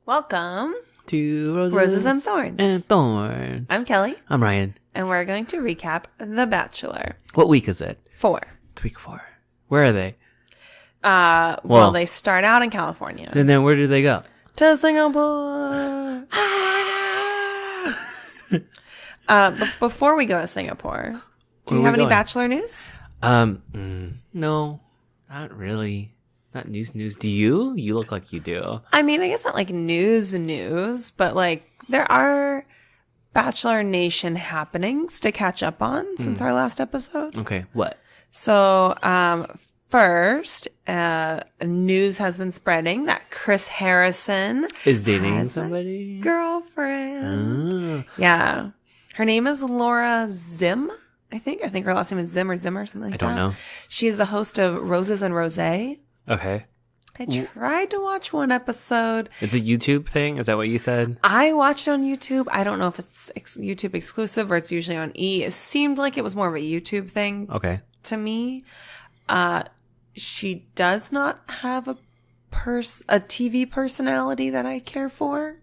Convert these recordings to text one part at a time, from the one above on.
Welcome to Roses and Thorns. And Thorns. I'm Kelly. I'm Ryan. And we're going to recap The Bachelor. What week is it? 4. It's week 4. Where are they? Well, they start out in California. And then where do they go? To Singapore. But before we go to Singapore, do you have any Bachelor news? No, not really. Not news. Do you? You look like you do. I mean, I guess not like news, but like there are Bachelor Nation happenings to catch up on since our last episode. Okay, what? So, first, news has been spreading that Chris Harrison is dating somebody. Girlfriend. Yeah. Her name is Laura Zim, I think. I think her last name is Zim or Zimmer, something like that. I don't know. She is the host of Roses and Rosé. Okay. I tried to watch one episode. It's a YouTube thing? Is that what you said? I watched on YouTube. I don't know if it's YouTube exclusive or it's usually on E! It seemed like it was more of a YouTube thing. Okay. To me. She does not have a TV personality that I care for.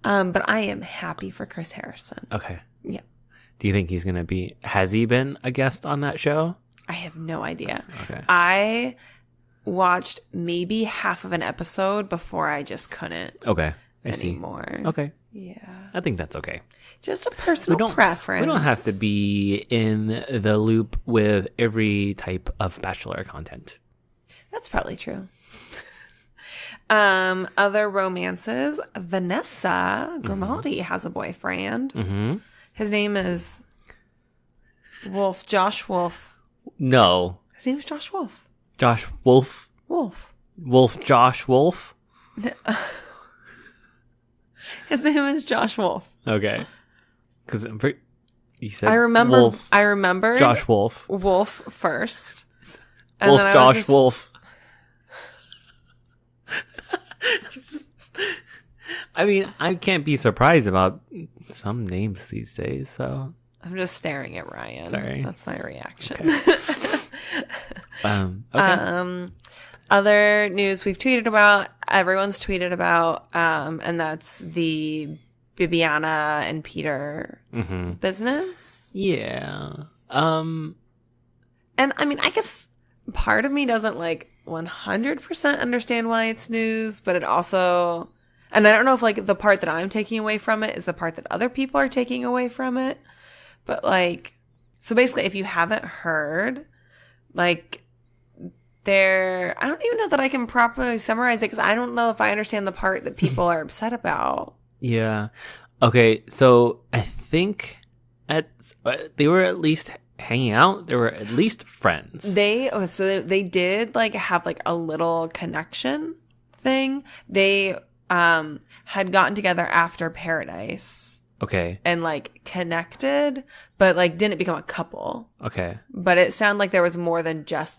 But I am happy for Chris Harrison. Okay. Yeah. Do you think he's going to has he been a guest on that show? I have no idea. Okay. I watched maybe half of an episode before I just couldn't anymore. See. Okay. Yeah. I think that's okay. Just a personal preference. We don't have to be in the loop with every type of Bachelor content. That's probably true. Other romances. Vanessa Grimaldi has a boyfriend. Mm-hmm. His name is Wolf. Josh Wolf. No. His name is Josh Wolf. Josh Wolf. Wolf Josh Wolf. His name is Josh Wolf. Okay. Because you said I remember. Wolf. I remember Josh Wolf. Wolf first. And Wolf then Josh Wolf. I mean, I can't be surprised about some names these days. So I'm just staring at Ryan. Sorry. That's my reaction. Okay. Okay. Other news we've tweeted about, everyone's tweeted about, and that's the Bibiana and Peter business. Yeah. And I mean, I guess part of me doesn't 100% understand why it's news, but it also, and I don't know if the part that I'm taking away from it is the part that other people are taking away from it. But so basically if you haven't heard, I don't even know that I can properly summarize it because I don't know if I understand the part that people are upset about. Yeah. Okay. So I think they were at least hanging out. They were at least friends. They did have a little connection thing. They had gotten together after Paradise. Okay. And connected, but didn't become a couple. Okay. But it sounded like there was more than just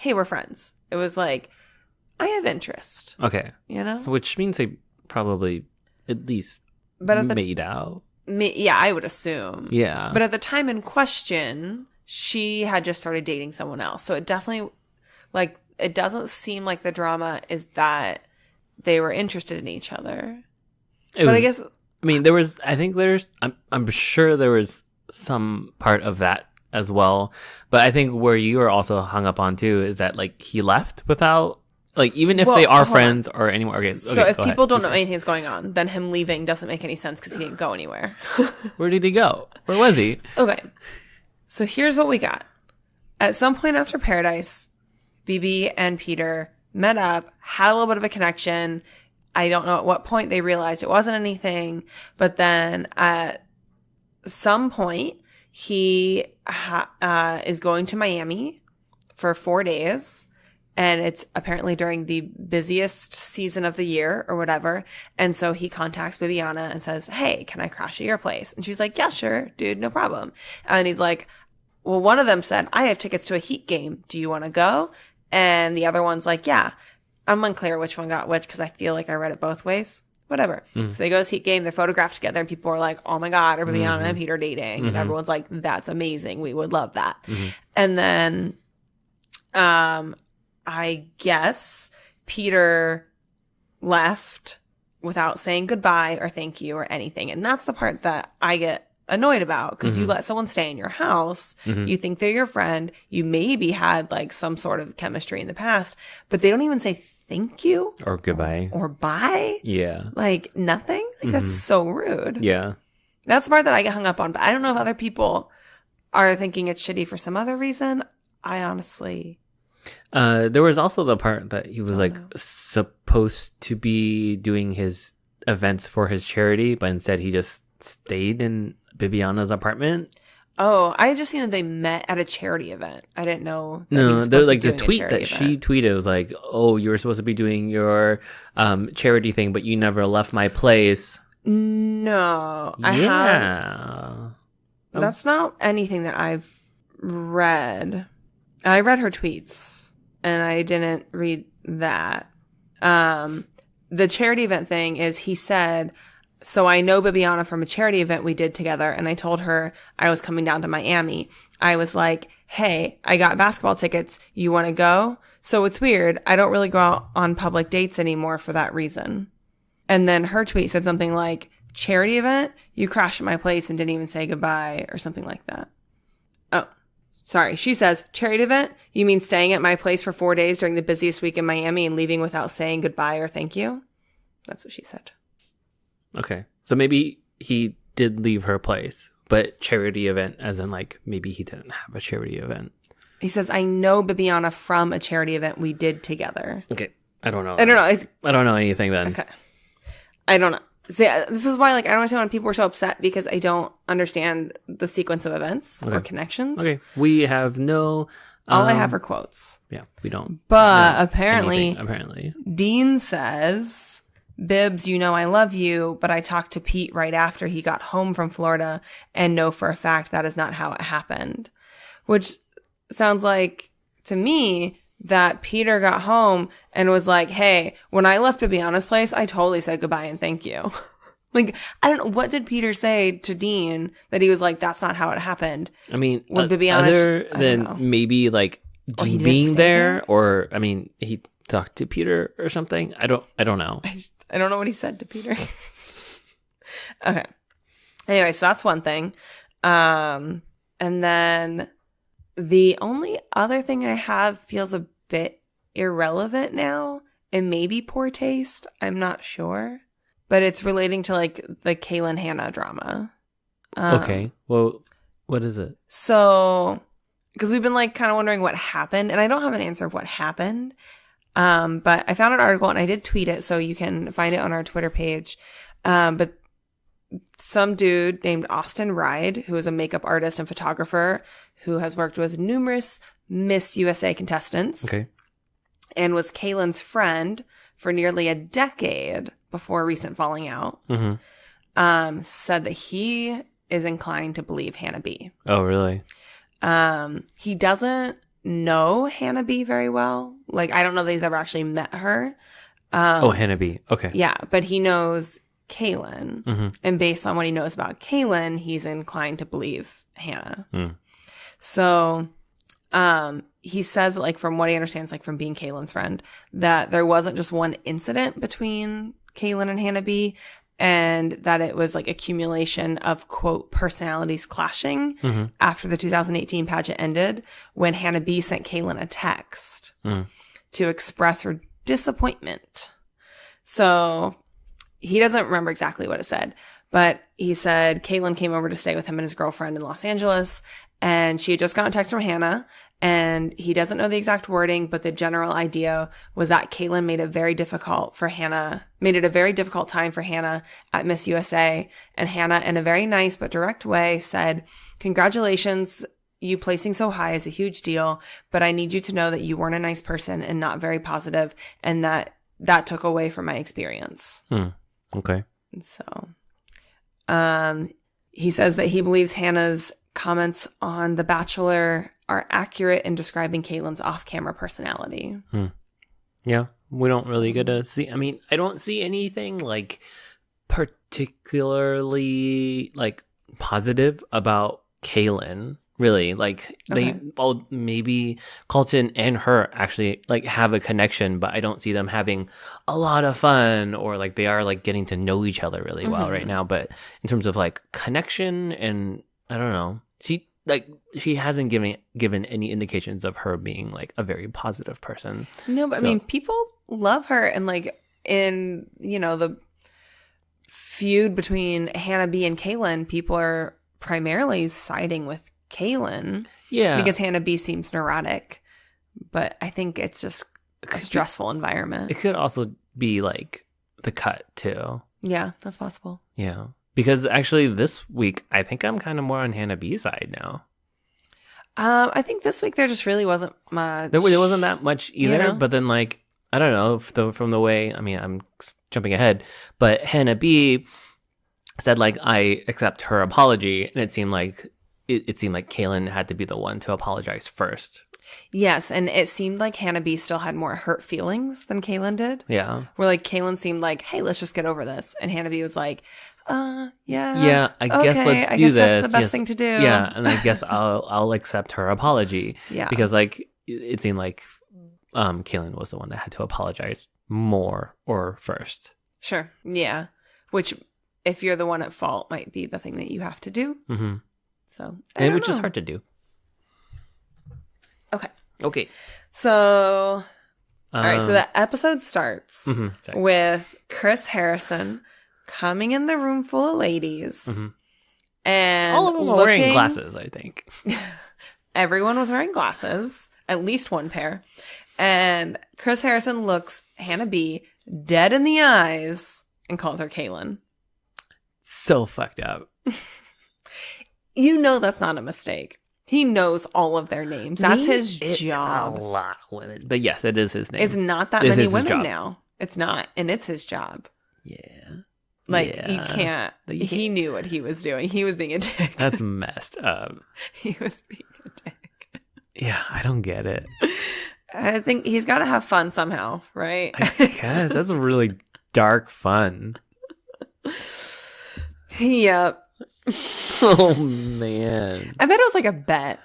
hey, we're friends. It was I have interest. Okay. You know? So which means they probably at least made out. Yeah, I would assume. Yeah. But at the time in question, she had just started dating someone else. So it definitely, it doesn't seem like the drama is that they were interested in each other. I guess... I mean, I'm sure there was some part of that as well. But I think where you are also hung up on too is that he left without, even if they are friends or anymore. Okay. So if people don't know anything's going on, then him leaving doesn't make any sense because he didn't go anywhere. Where did he go? Where was he? Okay. So here's what we got. At some point after Paradise, BB and Peter met up, had a little bit of a connection. I don't know at what point they realized it wasn't anything, but then at some point he is going to Miami for 4 days, and it's apparently during the busiest season of the year or whatever. And so he contacts Bibiana and says, "Hey, can I crash at your place?" And she's like, "Yeah, sure, dude, no problem." And he's like, well, one of them said, "I have tickets to a Heat game. Do you want to go?" And the other one's like, "Yeah." I'm unclear which one got which because I feel like I read it both ways. Whatever. So they go to this Heat game. They're photographed together and people are like, "Oh my God, are Bibiana and Peter dating?" And everyone's like, "That's amazing. We would love that." And then I guess Peter left without saying goodbye or thank you or anything. And that's the part that I get annoyed about, because you let someone stay in your house. You think they're your friend. You maybe had like some sort of chemistry in the past, but they don't even say thank you or goodbye or bye. Yeah. Like nothing. Like that's so rude. Yeah. That's the part that I get hung up on. But I don't know if other people are thinking it's shitty for some other reason. I honestly... there was also the part that he was supposed to be doing his events for his charity, but instead he just stayed in Bibiana's apartment. Oh, I had just seen that they met at a charity event. I didn't know. No, like the tweet that she tweeted was like, "Oh, you were supposed to be doing your charity thing, but you never left my place." No, that's not anything that I've read. I read her tweets, and I didn't read that. The charity event thing is, he said, so I know Bibiana from a charity event we did together, and I told her I was coming down to Miami. I was like, hey, I got basketball tickets. You want to go? So it's weird. I don't really go out on public dates anymore for that reason. And then her tweet said something like, charity event? You crashed at my place and didn't even say goodbye, or something like that. Oh, sorry. She says, charity event? You mean staying at my place for 4 days during the busiest week in Miami and leaving without saying goodbye or thank you? That's what she said. Okay. So maybe he did leave her place, but charity event as in like maybe he didn't have a charity event. He says, I know Bibiana from a charity event we did together. Okay. I don't know. I don't know. I don't know anything then. Okay. I don't know. See, this is why, like, I don't understand when people are so upset, because I don't understand the sequence of events or connections. Okay. We have no... All I have are quotes. Yeah, we don't. But apparently, apparently, Dean says, Bibbs, you know I love you, but I talked to Pete right after he got home from Florida and know for a fact that is not how it happened. Which sounds like, to me, that Peter got home and was like, hey, when I left Bibiana's place, I totally said goodbye and thank you. Like, I don't know. What did Peter say to Dean that he was like, that's not how it happened? I mean, when Bibiana, other than maybe like Dean being there, or I mean, he talked to Peter or something. I don't know. I don't know what he said to Peter. Okay. Anyway, so that's one thing. And then the only other thing I have feels a bit irrelevant now, and maybe poor taste. I'm not sure. But it's relating to, like, the Kaylin Hannah drama. Okay. Well, what is it? So, because we've been, like, kind of wondering what happened. And I don't have an answer of what happened. But I found an article, and I did tweet it, so you can find it on our Twitter page. But some dude named Austin Ride, who is a makeup artist and photographer who has worked with numerous Miss USA contestants. Okay. And was Kaylin's friend for nearly a decade before a recent falling out, said that he is inclined to believe Hannah B. Oh, really? He doesn't know Hannah B very well. Like, I don't know that he's ever actually met her. Hannah B. Okay. Yeah, but he knows Kaylin. And based on what he knows about Kaylin, he's inclined to believe Hannah. So... he says, like, from what he understands, like, from being Kaylin's friend, that there wasn't just one incident between Kaylin and Hannah B, and that it was, like, accumulation of, quote, personalities clashing after the 2018 pageant ended, when Hannah B sent Kaylin a text to express her disappointment. So he doesn't remember exactly what it said, but he said Kaylin came over to stay with him and his girlfriend in Los Angeles, and she had just gotten a text from Hannah, and he doesn't know the exact wording, but the general idea was that Kaylin made it a very difficult time for Hannah at Miss USA. And Hannah, in a very nice but direct way, said, congratulations, you placing so high is a huge deal, but I need you to know that you weren't a nice person and not very positive, and that took away from my experience. Okay. So, he says that he believes Hannah's comments on The Bachelor are accurate in describing Kaylin's off-camera personality. Yeah, we don't really get to see. I mean, I don't see anything like particularly like positive about Kaylin, really. Like Okay. well, maybe Colton and her actually like have a connection, but I don't see them having a lot of fun, or like they are like getting to know each other really well right now. But in terms of like connection, and I don't know, she hasn't given any indications of her being like a very positive person. No, but I mean, people love her, and like in the feud between Hannah B and Kaylin, people are primarily siding with Kaylin. Yeah, because Hannah B seems neurotic, but I think it's just a stressful environment. It could also be like the cut too. Yeah, that's possible. Yeah, because actually this week I think I'm kind of more on Hannah B's side now. I think this week there just really wasn't much. There wasn't that much either, You know? but then like I don't know from the way, I mean, I'm jumping ahead, but Hannah B said like I accept her apology, and it seemed like Kaylin had to be the one to apologize first. Yes, and it seemed like Hannah B still had more hurt feelings than Kaylin did. Yeah. Where like Kaylin seemed like, hey, let's just get over this, and Hannah B was like, yeah, I guess let's do this. That's the best thing to do. Yeah, and I guess I'll accept her apology. Yeah, because like it seemed like Kaylin was the one that had to apologize more or first. Sure. Yeah, which if you're the one at fault might be the thing that you have to do. Mm-hmm. So, which is hard to do. Okay. So, all right. So the episode starts with Chris Harrison coming in the room full of ladies, and all of them were wearing glasses. I think everyone was wearing glasses, at least one pair. And Chris Harrison looks Hannah B dead in the eyes and calls her Kaylin. So fucked up. You know that's not a mistake. He knows all of their names. That's his job. It's a lot of women. But yes, it is his name. It's not that many women now. It's not. And it's his job. Yeah. Like, you can't. He knew what he was doing. He was being a dick. That's messed up. He was being a dick. Yeah, I don't get it. I think he's got to have fun somehow, right? I guess. That's really dark fun. Yep. Oh man, I bet it was like a bet.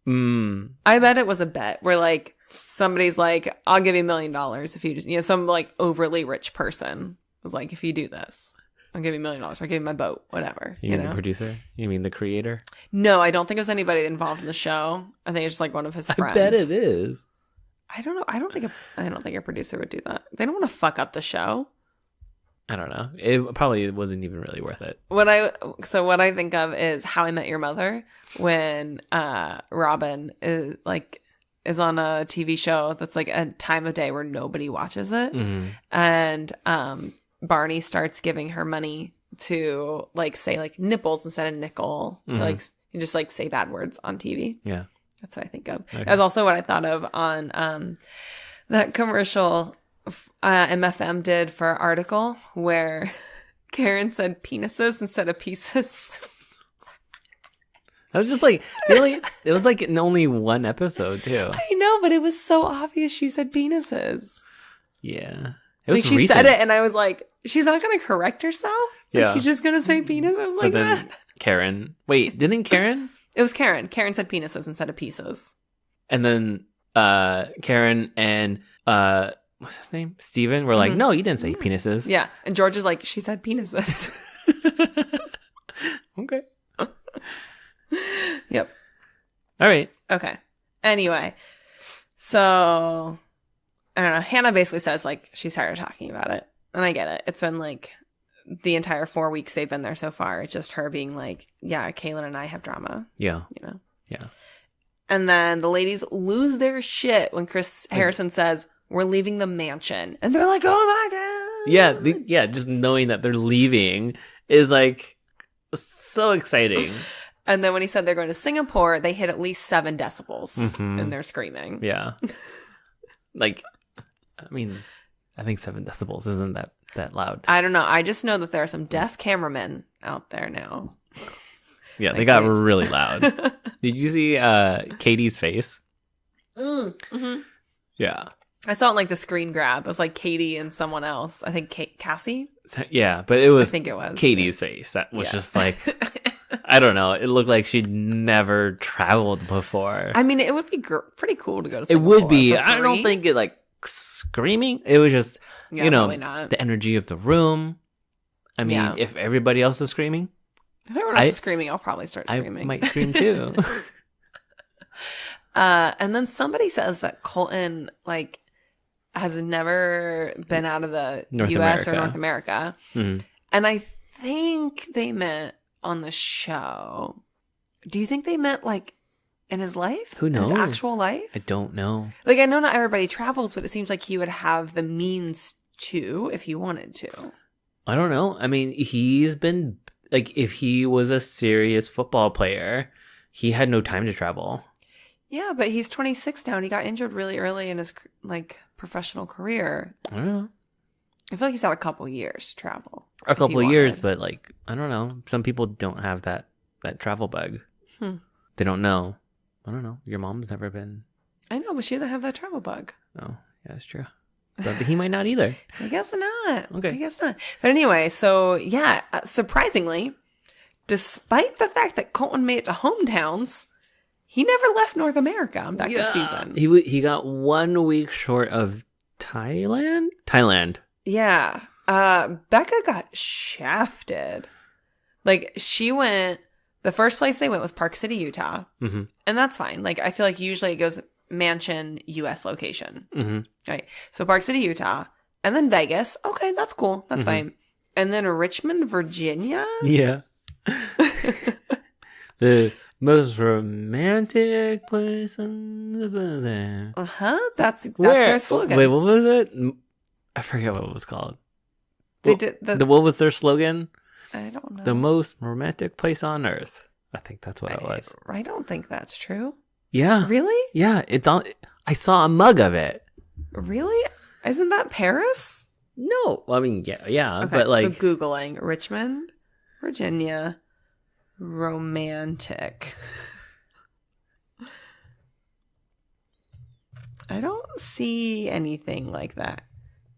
I bet it was a bet where like somebody's like, I'll give you $1 million if you just, some like overly rich person was like, if you do this, I'll give you $1 million. I'll give you my boat, whatever. You mean the producer? You mean the creator? No, I don't think it was anybody involved in the show. I think it's just like one of his friends. I bet it is. I don't know. I don't think a producer would do that. They don't want to fuck up the show. I don't know. It probably wasn't even really worth it. What I think of is How I Met Your Mother, when Robin is on a TV show that's like a time of day where nobody watches it, and Barney starts giving her money to like say like nipples instead of nickel, like and just like say bad words on TV. Yeah, that's what I think of. Okay. That's also what I thought of on that commercial MFM did for our article where Karen said penises instead of pieces. I was just like, really? It was like in only one episode too. I know, but it was so obvious she said penises. Yeah. It was like she said it and I was like, she's not going to correct herself? Yeah. She's just going to say penis? I was like, that. Karen. Wait, didn't Karen? It was Karen. Karen said penises instead of pieces. And then Karen and what's his name? Steven were like, no, you didn't say penises. Yeah. And George is like, she said penises. Okay. Yep. All right. Okay. Anyway. So, I don't know. Hannah basically says, like, she's tired of talking about it. And I get it. It's been, like, the entire 4 weeks they've been there so far. It's just her being like, yeah, Kaylin and I have drama. Yeah. You know? Yeah. And then the ladies lose their shit when Chris Harrison says, we're leaving the mansion. And they're like, oh my God. Yeah, just knowing that they're leaving is like so exciting. And then when he said they're going to Singapore, they hit at least 7 decibels in their screaming. Yeah. Like, I mean, I think 7 decibels isn't that loud. I don't know. I just know that there are some deaf cameramen out there now. Yeah, they got really loud. Did you see Katie's face? Mm-hmm. Yeah. I saw it in, like, the screen grab. It was, like, Katie and someone else. I think Cassie? Yeah, but it was I think it was. Katie's face. That was just like... I don't know. It looked like she'd never traveled before. I mean, it would be pretty cool to go to It Singapore. would be. for I don't free. think it like screaming. It was just, Yeah, probably not. the energy of the room. I mean, Yeah. if everybody else is screaming, If everyone else is screaming, I'll probably start screaming. I might scream too. And then somebody says that Colton like has never been out of the North U.S. or America. North America, Mhm. and I think they meant on the show. Do you think they meant like in his life? Who knows? His actual life? I don't know. Like I know not everybody travels, but it seems like he would have the means to if he wanted to. I don't know. I mean, he's been like, if he was a serious football player, he had no time to travel. Yeah, but he's 26 now, and he got injured really early in his like professional career. I don't know. I feel like he's had a couple years to travel. A if he couple of years, wanted. but like, I don't know. Some people don't have that travel bug. Hmm. They don't know. I don't know. Your mom's never been. I know, but she doesn't have that travel bug. Oh, yeah, that's true. But he might not either. I guess not. Okay. I guess not. But anyway, so yeah, surprisingly, despite the fact that Colton made it to hometowns, he never left North America back this season. He got 1 week short of Thailand. Yeah. Becca got shafted. Like she went, the first place they went was Park City, Utah. Mm-hmm. And that's fine. Like I feel like usually it goes mansion, US location. Mm-hmm. Right. So Park City, Utah. And then Vegas. Okay, that's cool. That's fine. And then Richmond, Virginia. Yeah. The most romantic place in the business. Uh-huh. That's their slogan. Wait, what was it? I forget what it was called. They did What was their slogan? I don't know. The most romantic place on earth. I think that's what it was. I don't think that's true. Yeah. Really? Yeah, it's on. I saw a mug of it. Really? Isn't that Paris? No, I mean, yeah, Okay, but like, so Googling Richmond, Virginia, romantic. I don't see anything like that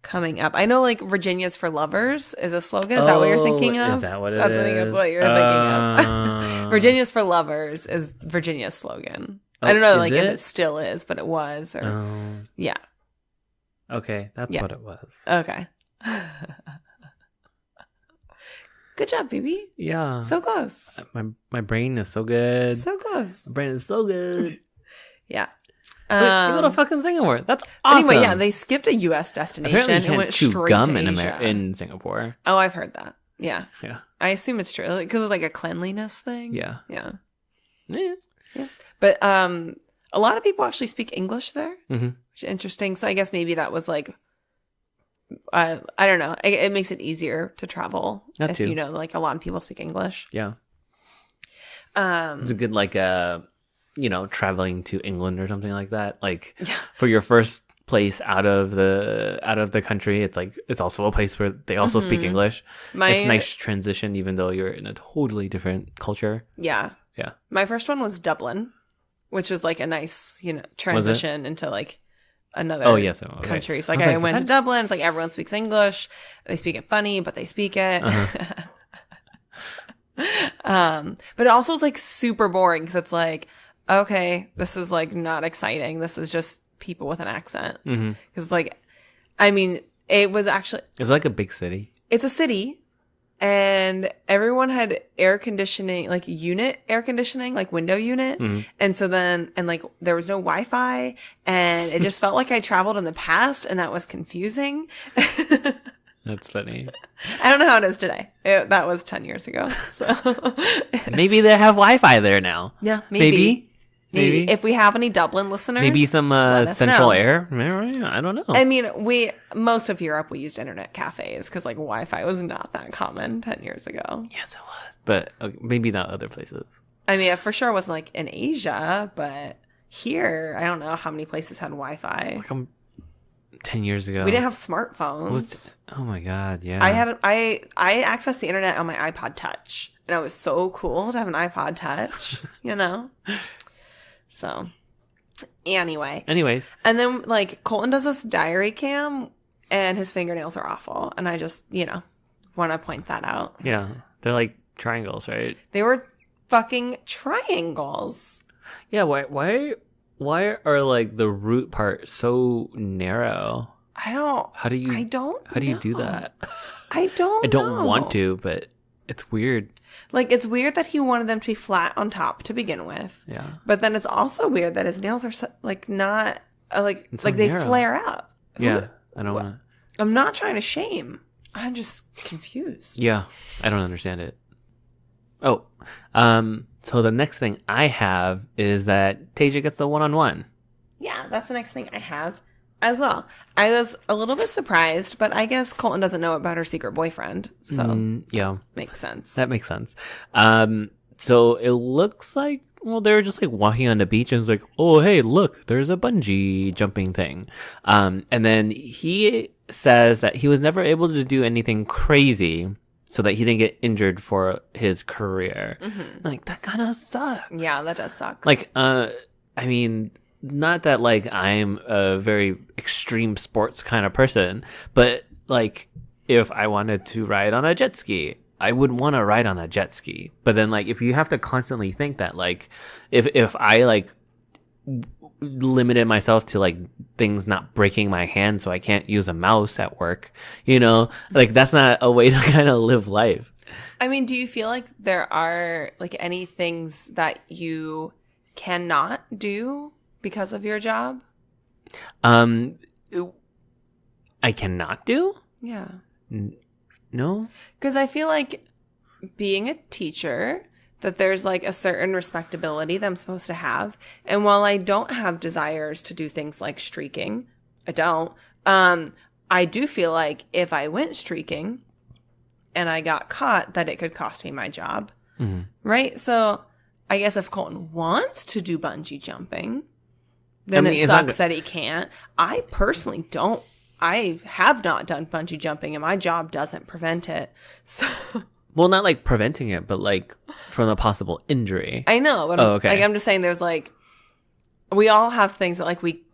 coming up. I know like Virginia's for lovers is a slogan. Is that what you're thinking of? Is that what it I is? think that's what you're thinking of. Virginia's for lovers is Virginia's slogan. I don't know is like if it? it still is, but it was. Or yeah. Okay, that's Yeah. what it was. Okay. Good job, baby. Yeah. So close. My brain is so good. So close. My brain is so good. Yeah. Wait, you go to fucking Singapore. That's awesome. Anyway, yeah, they skipped a U.S. destination Apparently you and can't went chew straight gum to in Asia. in Singapore. Oh, I've heard that. Yeah. Yeah. I assume it's true because it's like a cleanliness thing. Yeah. Yeah. Yeah. But a lot of people actually speak English there, Mm-hmm. which is interesting. So I guess maybe that was like, I don't know. It makes it easier to travel That if too. you know, like a lot of people speak English. Yeah. It's a good like traveling to England or something like that. Like for your first place out of the country, it's also a place where they also speak English. It's a nice transition, even though you're in a totally different culture. Yeah. Yeah. My first one was Dublin, which was like a nice, transition into like another country. So like I went to Dublin. It's like everyone speaks English. They speak it funny, but they speak it. But it also is like super boring because it's like, okay, this is like not exciting. This is just people with an accent. Because like, I mean, it was actually, It's like a big city. it's a city. And everyone had air conditioning, like unit air conditioning, like window unit. And so then, and like there was no Wi-Fi and it just felt like I traveled in the past and that was confusing. That's funny. I don't know how it is today. That was 10 years ago. So Maybe they have Wi-Fi there now. yeah, Maybe. If we have any Dublin listeners, Maybe some let us central know. air. I don't know. I mean, most of Europe, we used internet cafes because like Wi-Fi was not that common 10 years ago. Yes, it was. But maybe not other places. I mean, it for sure wasn't like in Asia, but here, I don't know how many places had Wi-Fi. Like 10 years ago. We didn't have smartphones. Oh my God, yeah. I accessed the internet on my iPod Touch, and it was so cool to have an iPod Touch, So, anyway. Anyways. And then, like, Colton does this diary cam, and his fingernails are awful. And I just, want to point that out. Yeah. They're like triangles, right? They were fucking triangles. Yeah, why are like the root part so narrow? How do you do that? I don't want to, but it's weird. Like, it's weird that he wanted them to be flat on top to begin with. Yeah. But then it's also weird that his nails are like not like so they narrow. flare out. Yeah, I don't want to. I'm not trying to shame. I'm just confused. Yeah, I don't understand it. Oh, so the next thing I have is that Tasia gets the one-on-one. Yeah, that's the next thing I have as well. I was a little bit surprised, but I guess Colton doesn't know about her secret boyfriend, so yeah, makes sense. That makes sense. So it looks like, well, they were just like walking on the beach and it's like, oh, hey, look, there's a bungee jumping thing. And then he says that he was never able to do anything crazy so that he didn't get injured for his career. Mm-hmm. Like, that kind of sucks. Yeah, that does suck. Like, I mean, not that like I'm a very extreme sports kind of person, but like if I wanted to ride on a jet ski, I would want to ride on a jet ski. But then like if you have to constantly think that like if I like limited myself to like things not breaking my hand so I can't use a mouse at work, you know, like that's not a way to kind of live life. I mean, do you feel like there are like any things that you cannot do because of your job? I cannot do? Yeah. No? Because I feel like being a teacher, that there's like a certain respectability that I'm supposed to have. And while I don't have desires to do things like streaking, I don't, I do feel like if I went streaking and I got caught, that it could cost me my job. Mm-hmm. Right? So I guess if Colton wants to do bungee jumping, then it sucks that he can't. I personally don't. I have not done bungee jumping, and my job doesn't prevent it. So, well, not like preventing it, but like from a possible injury. I know. But okay. Like, I'm just saying, there's like we all have things that like we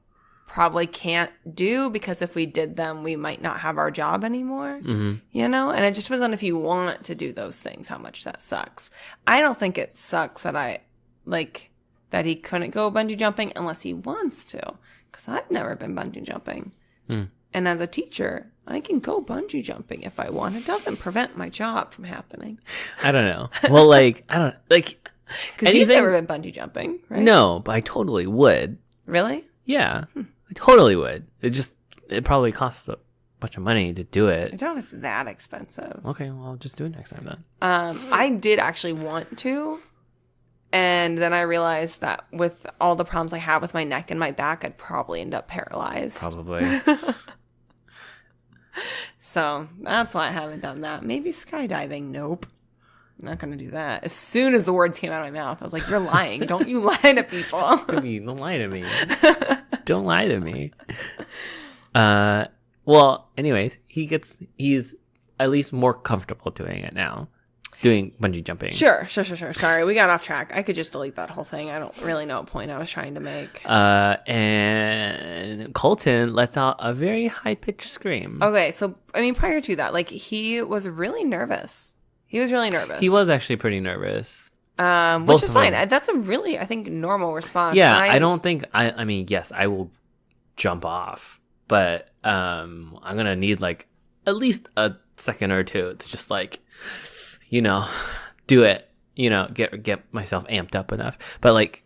probably can't do because if we did them, we might not have our job anymore. Mm-hmm. You know, and it just depends on if you want to do those things, how much that sucks. I don't think it sucks that he couldn't go bungee jumping unless he wants to, because I've never been bungee jumping. Mm. And as a teacher, I can go bungee jumping if I want. It doesn't prevent my job from happening. I don't know. Well, like, I don't, like, because you've never been bungee jumping, right? No, but I totally would. Really? Yeah, I totally would. It probably costs a bunch of money to do it. I don't know if it's that expensive. Okay, well, I'll just do it next time then. I did actually want to. And then I realized that with all the problems I have with my neck and my back, I'd probably end up paralyzed. Probably. So that's why I haven't done that. Maybe skydiving. Nope. I'm not going to do that. As soon as the words came out of my mouth, I was like, you're lying. Don't you lie to people. Don't lie to me. Don't lie to me. Well, anyways, he's at least more comfortable doing it now. Doing bungee jumping. Sure. Sorry, we got off track. I could just delete that whole thing. I don't really know what point I was trying to make. And Colton lets out a very high-pitched scream. Okay, so, I mean, prior to that, like, he was really nervous. He was actually pretty nervous. Which is fine. That's a really, I think, normal response. Yeah, I don't think, I mean, yes, I will jump off, but I'm going to need, like, at least a second or two to just, like, you know, do it, you know, get myself amped up enough. But like,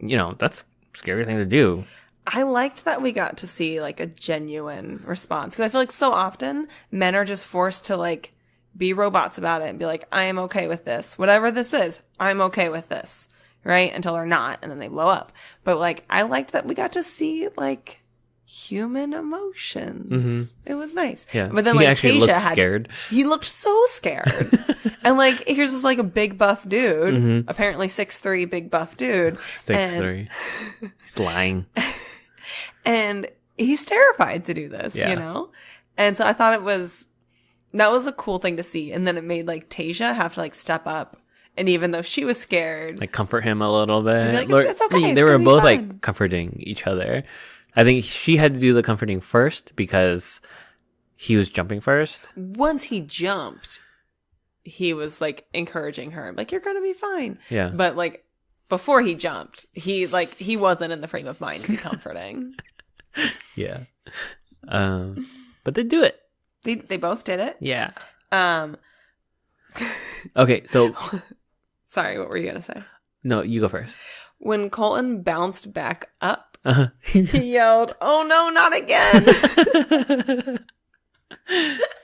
you know, that's a scary thing to do. I liked that we got to see like a genuine response, because I feel like so often men are just forced to like be robots about it and be like, I am okay with this. Whatever this is, I'm okay with this. Right? Until they're not, and then they blow up. But like, I liked that we got to see like human emotions. Mm-hmm. It was nice. Yeah. But then he like Tasia looked scared. He looked so scared. And like, here's this like a big buff dude, mm-hmm. apparently 6'3" big buff dude. 6'3". He's lying. And he's terrified to do this, you know? And so I thought that was a cool thing to see. And then it made like Tasia have to like step up. And even though she was scared, like comfort him a little bit. Like, it's okay. They were both like comforting each other. I think she had to do the comforting first because he was jumping first. Once he jumped, he was like encouraging her, like, you're gonna be fine. Yeah. But like before he jumped, he wasn't in the frame of mind to be comforting. Yeah. But they do it. They both did it. Yeah. Okay, so sorry, what were you gonna say? no, you go first. When Colton bounced back up, Uh-huh. he yelled, "Oh no, not again!"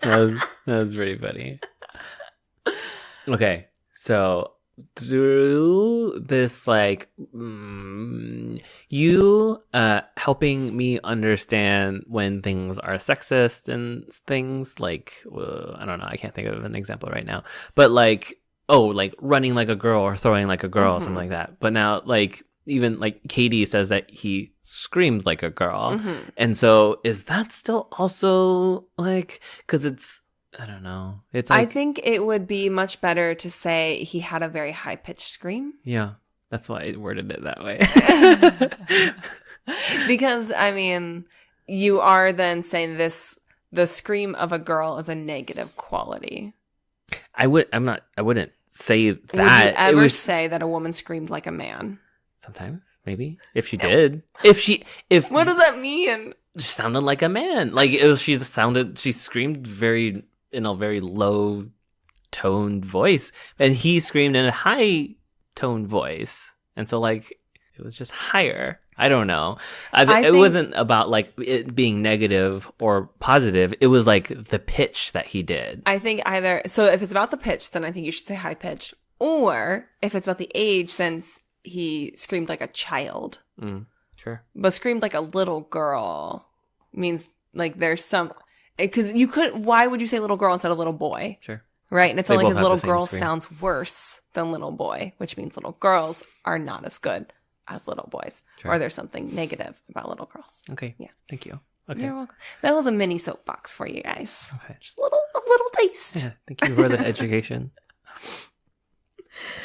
that was pretty funny. Okay, so through this, like, you helping me understand when things are sexist and things like, I don't know, I can't think of an example right now, but like, oh, like running like a girl or throwing like a girl or something like that. But now, like, even like Katie says that he screamed like a girl. And so is that still also like, because it's, I don't know. It's like, I think it would be much better to say he had a very high pitched scream. Yeah, that's why I worded it that way. Because I mean, you are then saying the scream of a girl is a negative quality. I wouldn't say that. Would you ever say that a woman screamed like a man? Sometimes, maybe. If she did. If what does that mean? She sounded like a man. Like she screamed in a very low toned voice. And he screamed in a high toned voice. And so like it was just higher. I don't know. It wasn't about like it being negative or positive. It was like the pitch that he did. I think either. So if it's about the pitch, then I think you should say high pitched. Or if it's about the age, then he screamed like a child. Sure. But screamed like a little girl means like there's some. Because you could. Why would you say little girl instead of little boy? Sure. Right? And it's They only both because little have the same girl scream. sounds worse than little boy, which means little girls are not as good as little boys. Sure. Or there's something negative about little girls. Okay. Yeah. Thank you. Okay. You're welcome. That was a mini soapbox for you guys. Okay. Just a little taste. Yeah. Thank you for the education.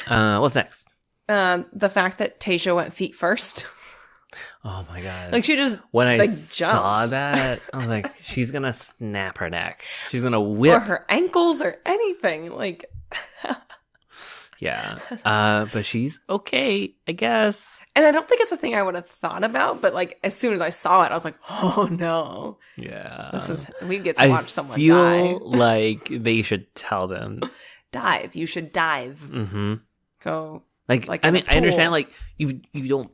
What's next? The fact that Tasha went feet first. Oh my god! Like she just when I like, saw jumped. that, I was like, she's gonna snap her neck. She's gonna whip or her ankles or anything. Like yeah. But she's okay, I guess. and I don't think it's a thing I would have thought about, but like as soon as I saw it, I was like, oh no. Yeah. We get to watch someone die. I feel like they should tell them. Dive. You should dive. Mm-hmm. Go. Like in I a mean, I understand pool. like you don't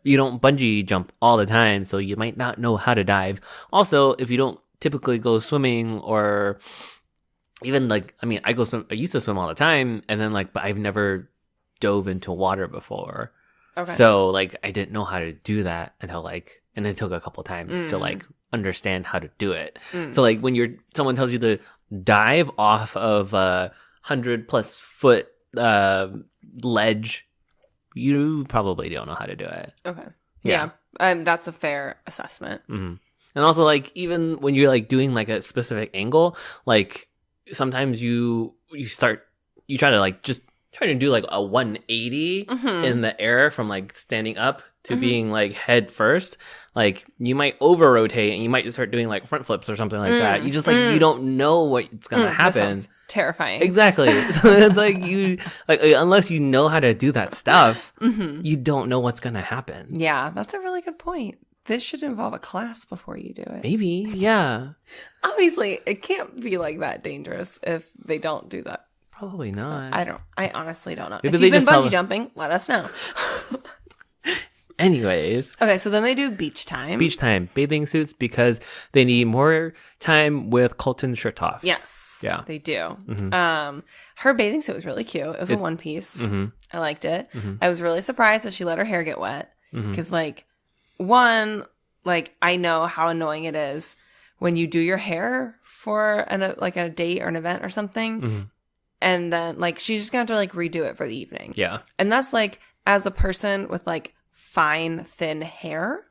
you don't bungee jump all the time, so you might not know how to dive. Also, if you don't typically go swimming or even like, I mean, I used to swim all the time, and then like, but I've never dove into water before. Okay. So like, I didn't know how to do that until like, and it took a couple times to like understand how to do it. So like when someone tells you to dive off of a 100+ foot ledge, you probably don't know how to do it. Okay. Yeah. That's a fair assessment. Mm-hmm. And also, like, even when you're like doing like a specific angle, like sometimes you try to like just try to do like a 180 in the air from like standing up to being like head first. Like you might over rotate and you might start doing like front flips or something like that. You just like you don't know what's gonna That happen. sounds terrifying. Exactly. So it's like you like unless you know how to do that stuff, you don't know what's gonna happen. Yeah, that's a really good point. This should involve a class before you do it. Maybe, yeah. Obviously, it can't be like that dangerous if they don't do that. Probably not. I honestly don't know. Maybe If they you've been just tell bungee them- jumping, let us know. Anyways, Okay, so then they do beach time. beach time, bathing suits because they need more time with Colton's shirt off. Yes. Yeah. They do. Her bathing suit was really cute. It was a one piece. I liked it. I was really surprised that she let her hair get wet. Because, like, one, like, I know how annoying it is when you do your hair for a date or an event or something. And then, like, she's just going to have to, like, redo it for the evening. Yeah. And that's, like, as a person with, like, fine, thin hair.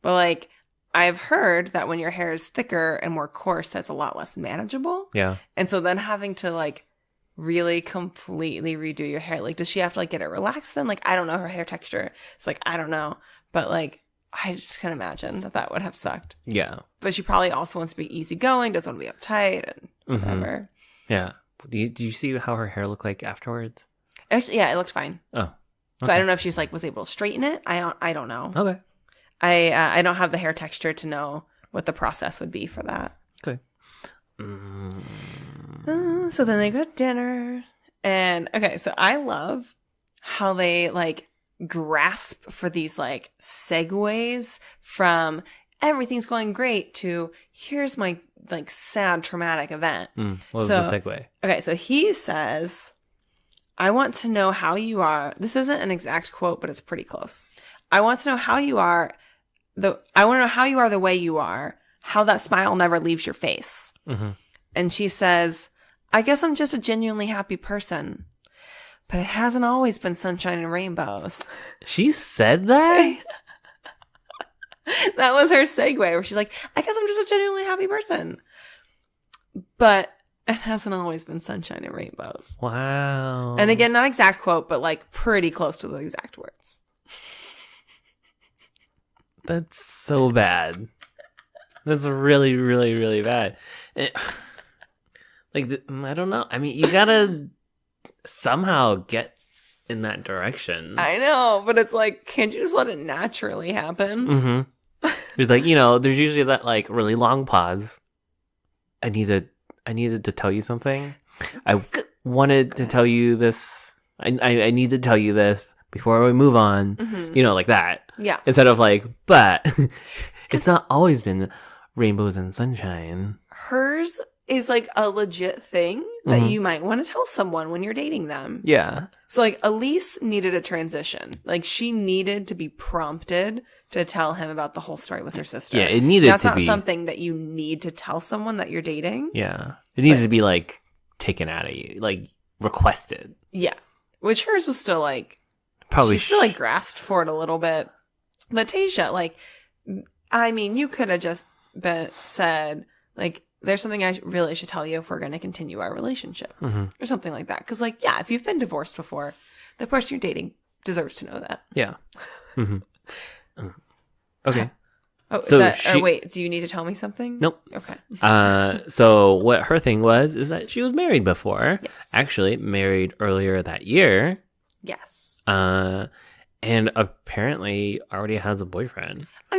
But, like, I've heard that when your hair is thicker and more coarse, that's a lot less manageable. Yeah. And so then having to, like, really completely redo your hair. Like, does she have to, like, get it relaxed then? Like, I don't know her hair texture. It's like, I don't know. But, like, I just can imagine that would have sucked. Yeah. But she probably also wants to be easygoing, doesn't want to be uptight and whatever. Yeah. Do you see how her hair looked like afterwards? Actually, yeah, it looked fine. Oh, okay. So I don't know if she's like was able to straighten it. I don't know. Okay. I don't have the hair texture to know what the process would be for that. Okay. So then they go to dinner, and okay, so I love how they like grasp for these like segues from everything's going great to here's my like sad traumatic event. What was the segue? Okay, so he says, I want to know how you are. This isn't an exact quote, but it's pretty close. I want to know how you are. I want to know how you are the way you are, how that smile never leaves your face. Mm-hmm. And she says, I guess I'm just a genuinely happy person, but it hasn't always been sunshine and rainbows. She said that? That was her segue where she's like, I guess I'm just a genuinely happy person, but it hasn't always been sunshine and rainbows. Wow. And again, not exact quote, but like pretty close to the exact words. That's so bad. That's really, really, really bad. I don't know. I mean, you gotta somehow get in that direction. I know, but it's like, can't you just let it naturally happen? Mm-hmm. It's like, there's usually that like really long pause. I needed to tell you something. I wanted to tell you this. I need to tell you this before we move on. Mm-hmm. Like that. Yeah. Instead of like, but it's not always been rainbows and sunshine. Hers is like a legit thing that you might want to tell someone when you're dating them. Yeah. So like Elise needed a transition. Like she needed to be prompted to tell him about the whole story with her sister. Yeah, it needed That's to not be something that you need to tell someone that you're dating. Yeah. It needs to be like taken out of you, like requested. Yeah. Which hers was still like probably she still like grasped for it a little bit. But Tasia, like, I mean, you could have just said like, there's something I really should tell you if we're going to continue our relationship or something like that. Because like, yeah, if you've been divorced before, the person you're dating deserves to know that. Yeah. Okay. Oh, so or wait, do you need to tell me something? Nope. Okay. So what her thing is that she was married before. Yes. Actually, married earlier that year. Yes. And apparently already has a boyfriend. I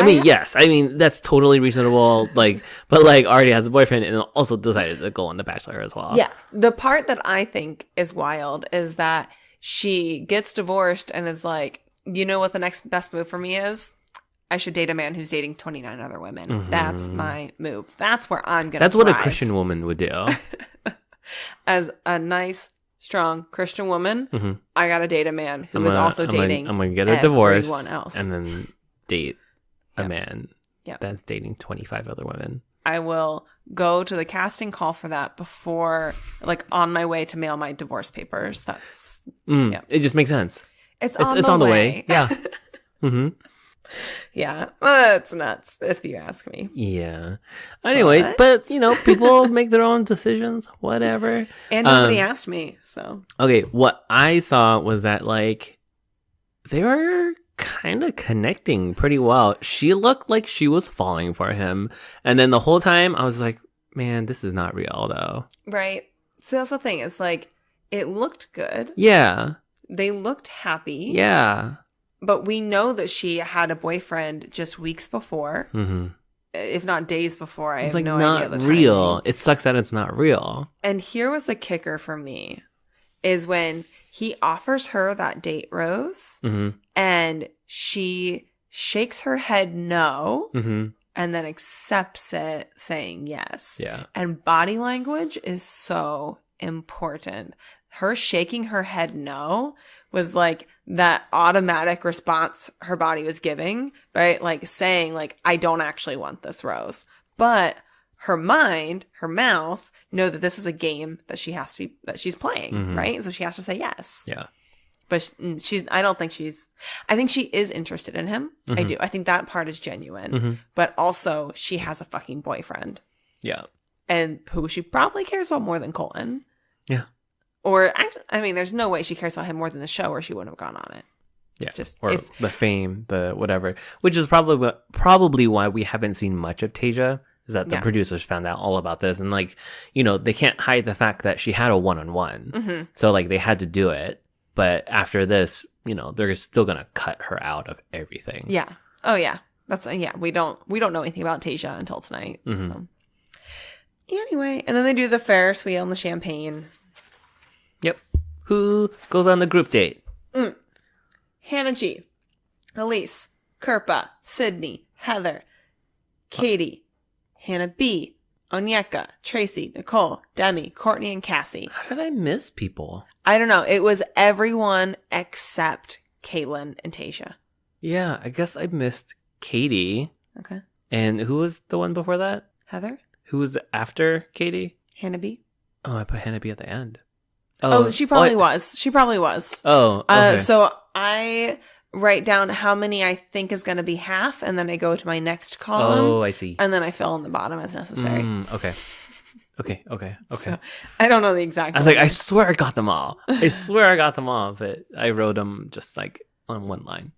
mean, yes. I mean, that's totally reasonable. Like, but like, already has a boyfriend and also decided to go on The Bachelor as well. Yeah. The part that I think is wild is that she gets divorced and is like, you know what the next best move for me is? I should date a man who's dating 29 other women. Mm-hmm. That's my move. That's where I'm going to That's what a Christian woman would do. As a nice, strong Christian woman, I got to date a man who is also dating I'm going to get a divorce everyone else. And then date a man Yep. that's dating 25 other women. I will go to the casting call for that before, like, on my way to mail my divorce papers. That's, It just makes sense. It's on the way. Yeah. Yeah. It's nuts, if you ask me. Yeah. Anyway, but people make their own decisions, whatever. And nobody asked me, so. Okay, what I saw was that, like, they were kind of connecting pretty well. She looked like she was falling for him. And then the whole time I was like, man, this is not real though. Right. So that's the thing. It's like, it looked good. Yeah. They looked happy. Yeah. But we know that she had a boyfriend just weeks before. Mm-hmm. If not days before. I have like no not idea the real. timing. It sucks that it's not real. And here was the kicker for me, is when he offers her that date rose, and she shakes her head no, and then accepts it, saying yes. Yeah. And body language is so important. Her shaking her head no was like that automatic response her body was giving, right? Like saying, like, I don't actually want this rose. But her mind, her mouth know that this is a game that she's playing, right? And so she has to say yes. Yeah. But I think she is interested in him. I do. I think that part is genuine. But also she has a fucking boyfriend. Yeah. And who she probably cares about more than Colton. Yeah. Or, I mean, there's no way she cares about him more than the show, or she wouldn't have gone on it. Yeah. Or the fame, the whatever. Which is probably why we haven't seen much of Tasia is that the producers found out all about this, and like, you know, they can't hide the fact that she had a one-on-one, so like they had to do it. But after this, you know, they're still gonna cut her out of everything. Yeah. Oh yeah. That's we don't know anything about Tayshia until tonight. So anyway, and then they do the Ferris wheel and the champagne. Yep. Who goes on the group date? Hannah G, Elise, Kirpa, Sydney, Heather, Katie, Hannah B, Onyeka, Tracy, Nicole, Demi, Courtney, and Cassie. How did I miss people? I don't know. It was everyone except Caitlin and Tayshia. Yeah, I guess I missed Katie. Okay. And who was the one before that? Heather. Who was after Katie? Hannah B. Oh, I put Hannah B at the end. Oh, she probably was. She probably was. Oh, okay. So I write down how many I think is going to be half, and then I go to my next column. Oh, I see. And then I fill in the bottom as necessary. Okay. So, I don't know the exact. I was like, I swear I got them all. But I wrote them just like on one line.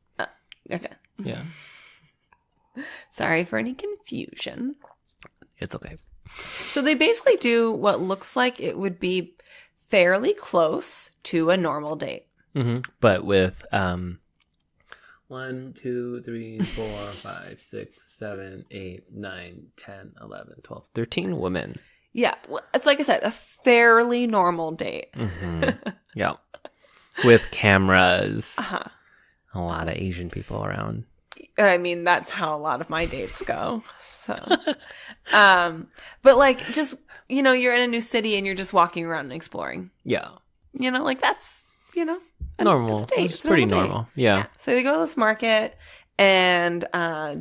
Okay. Yeah. Sorry for any confusion. It's okay. So they basically do what looks like it would be fairly close to a normal date. But with 1, 2, 3, 4, 5, 6, 7, 8, 9, 10, 11, 12, 13 women. Yeah. It's like I said, a fairly normal date. Yeah. With cameras. Uh-huh. A lot of Asian people around. I mean, that's how a lot of my dates go. So, but like, just, you know, you're in a new city and you're just walking around and exploring. Yeah. You know, like that's, you know, normal. It's a date. It's pretty normal. Yeah. So they go to this market, and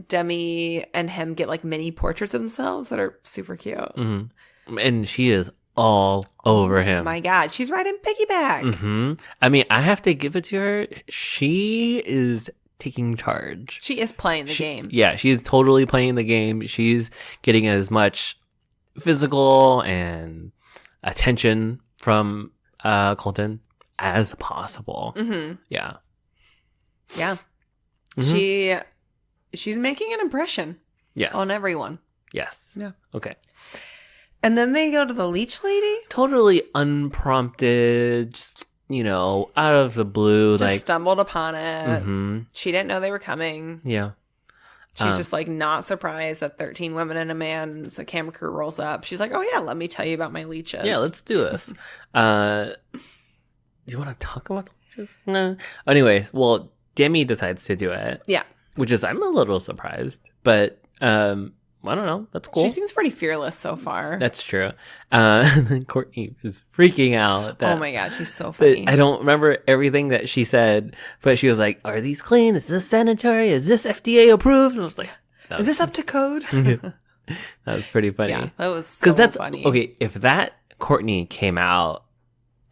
Demi and him get like mini portraits of themselves that are super cute. And she is all over him. My God, she's riding piggyback. I mean, I have to give it to her. She is taking charge. She is playing the game. Yeah, she's totally playing the game. She's getting as much physical and attention from Colton as possible. Yeah. She's making an impression. Yes. On everyone. Yes. Yeah. Okay. And then they go to the leech lady. Totally unprompted, just, you know, out of the blue. Just like stumbled upon it. She didn't know they were coming. Yeah. She's just like not surprised that 13 women and a man. So camera crew rolls up. She's like, oh yeah, let me tell you about my leeches. Yeah, let's do this. Do you want to talk about the leeches? No. Anyway, well, Demi decides to do it. Yeah. Which is, I'm a little surprised. But I don't know. That's cool. She seems pretty fearless so far. That's true. And then Courtney is freaking out. Oh my God, she's so funny. I don't remember everything that she said, but she was like, are these clean? Is this sanitary? Is this FDA approved? And I was like, is this up to code? That was pretty funny. Yeah, that was so funny. Okay, if that Courtney came out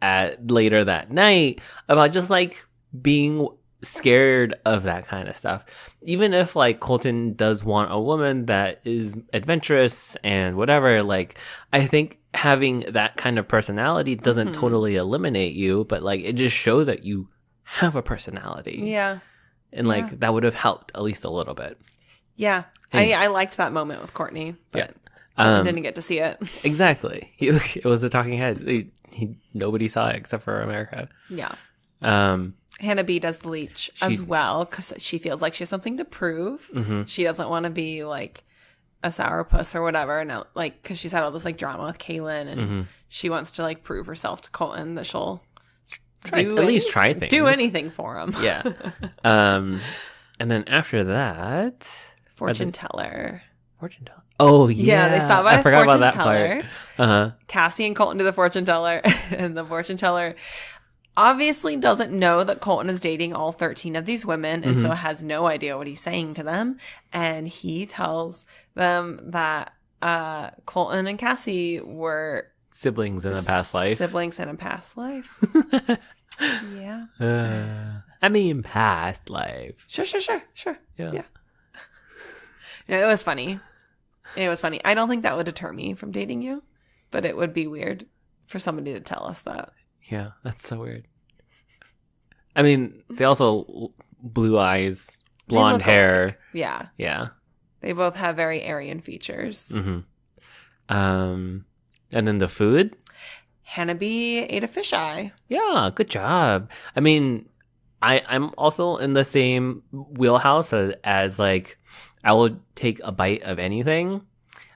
at later that night about just like being scared of that kind of stuff, even if like Colton does want a woman that is adventurous and whatever, like I think having that kind of personality doesn't totally eliminate you, but like it just shows that you have a personality. Yeah. And like that would have helped at least a little bit. Yeah. I liked that moment with Courtney, but didn't get to see it. Exactly. It was the talking head. Nobody saw it except for America. Yeah. Hannah B does the leech as well because she feels like she has something to prove. She doesn't want to be like a sourpuss or whatever. Now, like, because she's had all this like drama with Kaylin, and she wants to like prove herself to Colton that she'll try things, do anything for him. Yeah. And then after that, fortune teller. Oh yeah, they stop by. I forgot fortune about that teller. part. Cassie and Colton do the fortune teller, and the fortune teller obviously doesn't know that Colton is dating all 13 of these women, and so has no idea what he's saying to them. And he tells them that Colton and Cassie were siblings in a past life. Yeah. I mean, past life. Sure. Yeah. Yeah, it was funny. I don't think that would deter me from dating you, but it would be weird for somebody to tell us that. Yeah, that's so weird. I mean, they also blue eyes, blonde hair. Alike. Yeah. Yeah. They both have very Aryan features. Mm-hmm. And then the food. Hannah-B ate a fisheye. Yeah, good job. I mean, I'm also in the same wheelhouse as like I will take a bite of anything.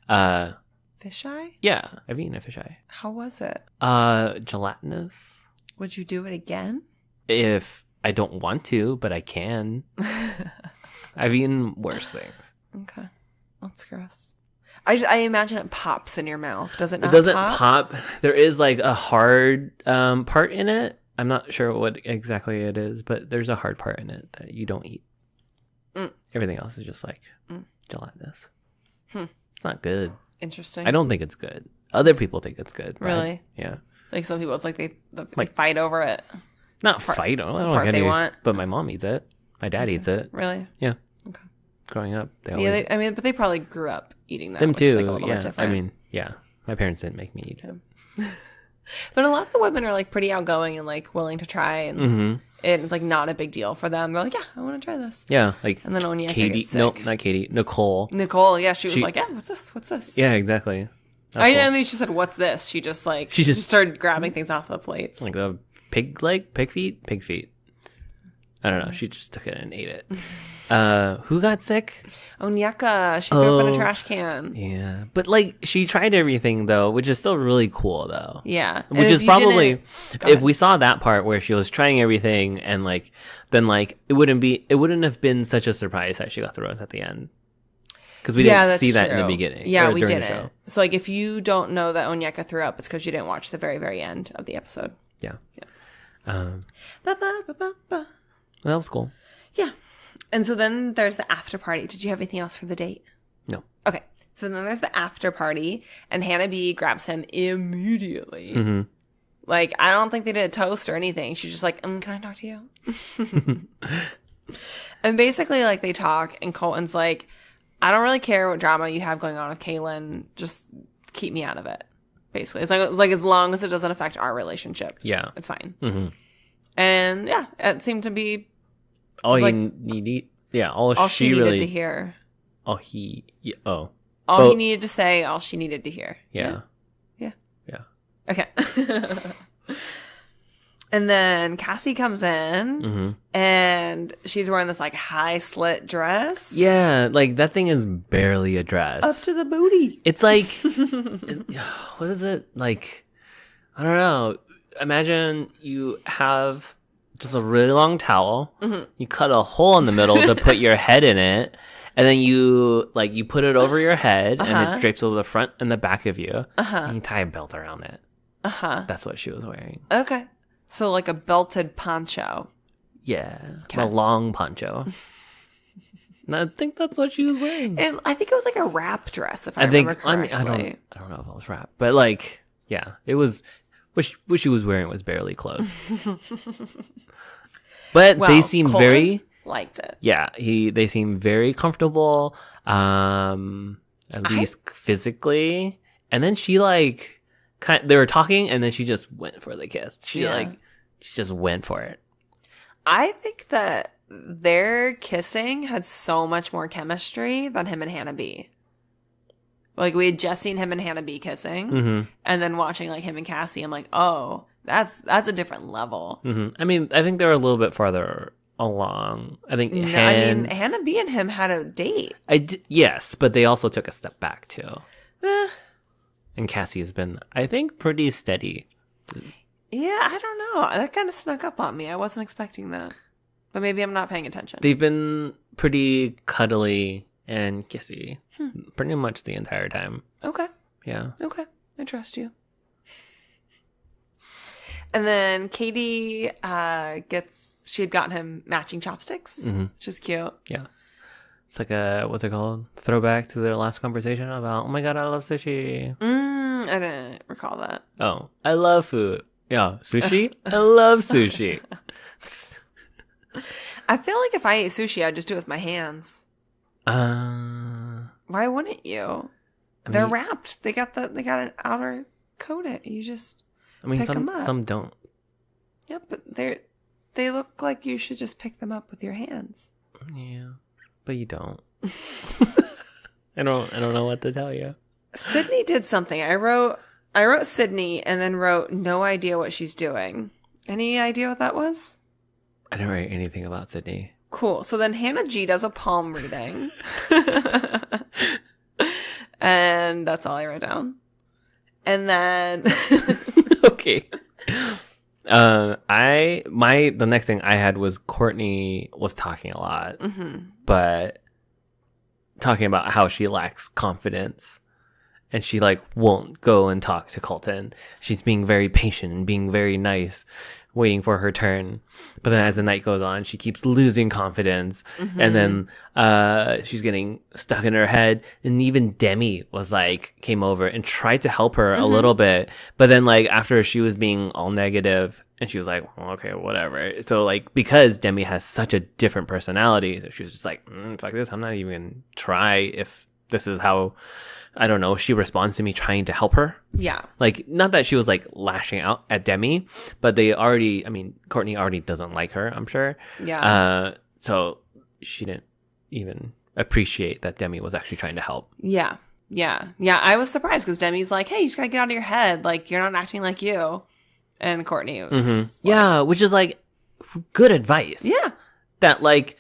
Fisheye? Yeah, I've eaten a fisheye. How was it? Gelatinous. Would you do it again? If I don't want to, but I can. I've eaten worse things. Okay. That's gross. I imagine it pops in your mouth. Does it not? It doesn't pop. There is like a hard part in it. I'm not sure what exactly it is, but there's a hard part in it that you don't eat. Everything else is just like gelatinous. It's not good. Interesting. I don't think it's good. Other people think it's good. Really? Yeah. Like some people, it's like they fight over it. Not fight. I don't part get they any, want. But my mom eats it. My dad eats it. Really? Yeah. Okay. Growing up, they always... Yeah, but they probably grew up eating that. Them which too. is like a little yeah. bit different. I mean, yeah. My parents didn't make me eat it. But a lot of the women are like pretty outgoing and like willing to try, and it's like not a big deal for them. They're like, yeah, I want to try this. Yeah, like and then Onyeka Katie. gets sick. No, not Katie. Nicole. Yeah, she was like, yeah, what's this? What's this? Yeah, exactly. I didn't think she said, what's this? She just started grabbing things off the plates. Like the pig leg, pig feet. I don't know. She just took it and ate it. Who got sick? Onyeka. She threw up in a trash can. Yeah. But like she tried everything though, which is still really cool though. Yeah. Which is probably if we saw that part where she was trying everything and like then like it wouldn't have been such a surprise that she got the rose at the end. Because we didn't see that in the beginning. Yeah, we didn't. So like if you don't know that Onyeka threw up, it's because you didn't watch the very, very end of the episode. Yeah. That was cool. Yeah. And so then there's the after party. Did you have anything else for the date? No. Okay. So then there's the after party, and Hannah-B grabs him immediately. Mm-hmm. Like, I don't think they did a toast or anything. She's just like, can I talk to you? And basically, like, they talk, and Colton's like, I don't really care what drama you have going on with Kaylin. Just keep me out of it. Basically. It's like as long as it doesn't affect our relationship. Yeah. It's fine. Mm-hmm. And yeah, it seemed to be all like, he needed. Yeah, all she needed really, to hear. All he needed to say. All she needed to hear. Yeah. Okay. And then Cassie comes in, and she's wearing this like high slit dress. Yeah, like that thing is barely a dress. Up to the booty. It's like, what is it? Like, I don't know. Imagine you have just a really long towel. You cut a hole in the middle to put your head in it. And then you put it over your head and it drapes over the front and the back of you. And you tie a belt around it. That's what she was wearing. Okay. So like a belted poncho. Yeah. A long poncho. And I think that's what she was wearing. I think it was like a wrap dress, if I remember correctly. I don't know if it was wrap. But like, yeah, it was... What she was wearing was barely clothes. But they seem Colton very... liked it. Yeah, they seem very comfortable, at least physically. And then she they were talking, and then she just went for the kiss. She just went for it. I think that their kissing had so much more chemistry than him and Hannah-B. Like, we had just seen him and Hannah-B kissing, and then watching like him and Cassie, I'm like, oh, that's a different level. I mean, I think they're a little bit farther along. I think Hannah-B and him had a date. Yes, but they also took a step back too. And Cassie has been, I think, pretty steady. Yeah, I don't know. That kind of snuck up on me. I wasn't expecting that. But maybe I'm not paying attention. They've been pretty cuddly and kissy pretty much the entire time. Okay. Yeah. Okay. I trust you. And then Katie she had gotten him matching chopsticks, which is cute. Yeah. It's like what's it called? Throwback to their last conversation about, oh my God, I love sushi. I didn't recall that. Oh, I love food. Yeah, sushi? I love sushi. I feel like if I ate sushi, I'd just do it with my hands. Why wouldn't you? They're wrapped. They got an outer coat. You just pick them up. Some don't. Yeah, but they look like you should just pick them up with your hands. Yeah, but you don't. I don't know what to tell you. Sydney did something. I wrote Sydney and then wrote no idea what she's doing. Any idea what that was? I don't write anything about Sydney. Cool. So then Hannah G does a palm reading. And that's all I wrote down. And then okay. The next thing I had was Courtney was talking a lot, but talking about how she lacks confidence and she like won't go and talk to Colton. She's being very patient and being very nice, waiting for her turn. But then as the night goes on, she keeps losing confidence. And then she's getting stuck in her head. And even Demi was like, came over and tried to help her a little bit. But then like after she was being all negative and she was like, well, okay, whatever. So like, because Demi has such a different personality, she was just like, fuck this. I'm not even going to try if this is how, I don't know, she responds to me trying to help her. Yeah. Like, not that she was like lashing out at Demi, but Courtney already doesn't like her, I'm sure. Yeah. So she didn't even appreciate that Demi was actually trying to help. Yeah. Yeah. Yeah. I was surprised because Demi's like, hey, you just got to get out of your head. Like, you're not acting like you. And Courtney was like, yeah, which is like good advice. Yeah. That like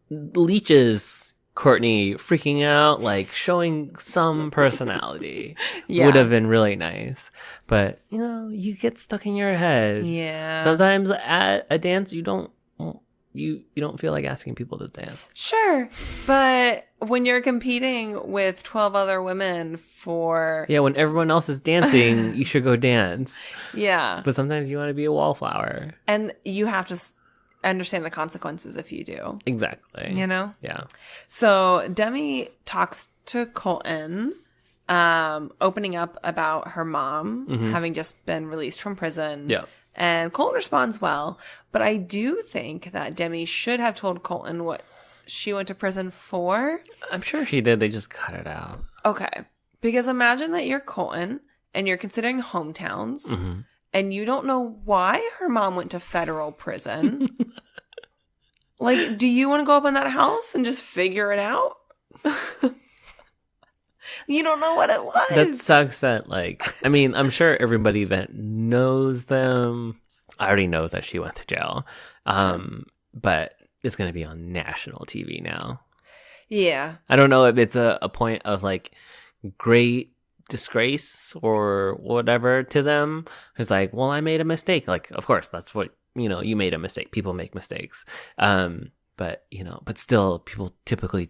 leeches Courtney freaking out, like showing some personality would have been really nice. But, you know, you get stuck in your head. Yeah. Sometimes at a dance, you don't feel like asking people to dance. Sure. But when you're competing with 12 other women for... Yeah, when everyone else is dancing, you should go dance. Yeah. But sometimes you want to be a wallflower. And you have to understand the consequences if you do. Exactly. You know? Yeah. So Demi talks to Colton, opening up about her mom having just been released from prison. Yeah. And Colton responds well. But I do think that Demi should have told Colton what she went to prison for. I'm sure she did. They just cut it out. Okay. Because imagine that you're Colton and you're considering hometowns. And you don't know why her mom went to federal prison. Like, do you want to go up in that house and just figure it out? You don't know what it was. That sucks that, like, I mean, I'm sure everybody that knows them already knows that she went to jail. But it's going to be on national TV now. Yeah. I don't know if it's a point of, like, great disgrace or whatever to them. It's like, well, I made a mistake. Like, of course, that's what, you know, you made a mistake. People make mistakes. But, you know, but still, people typically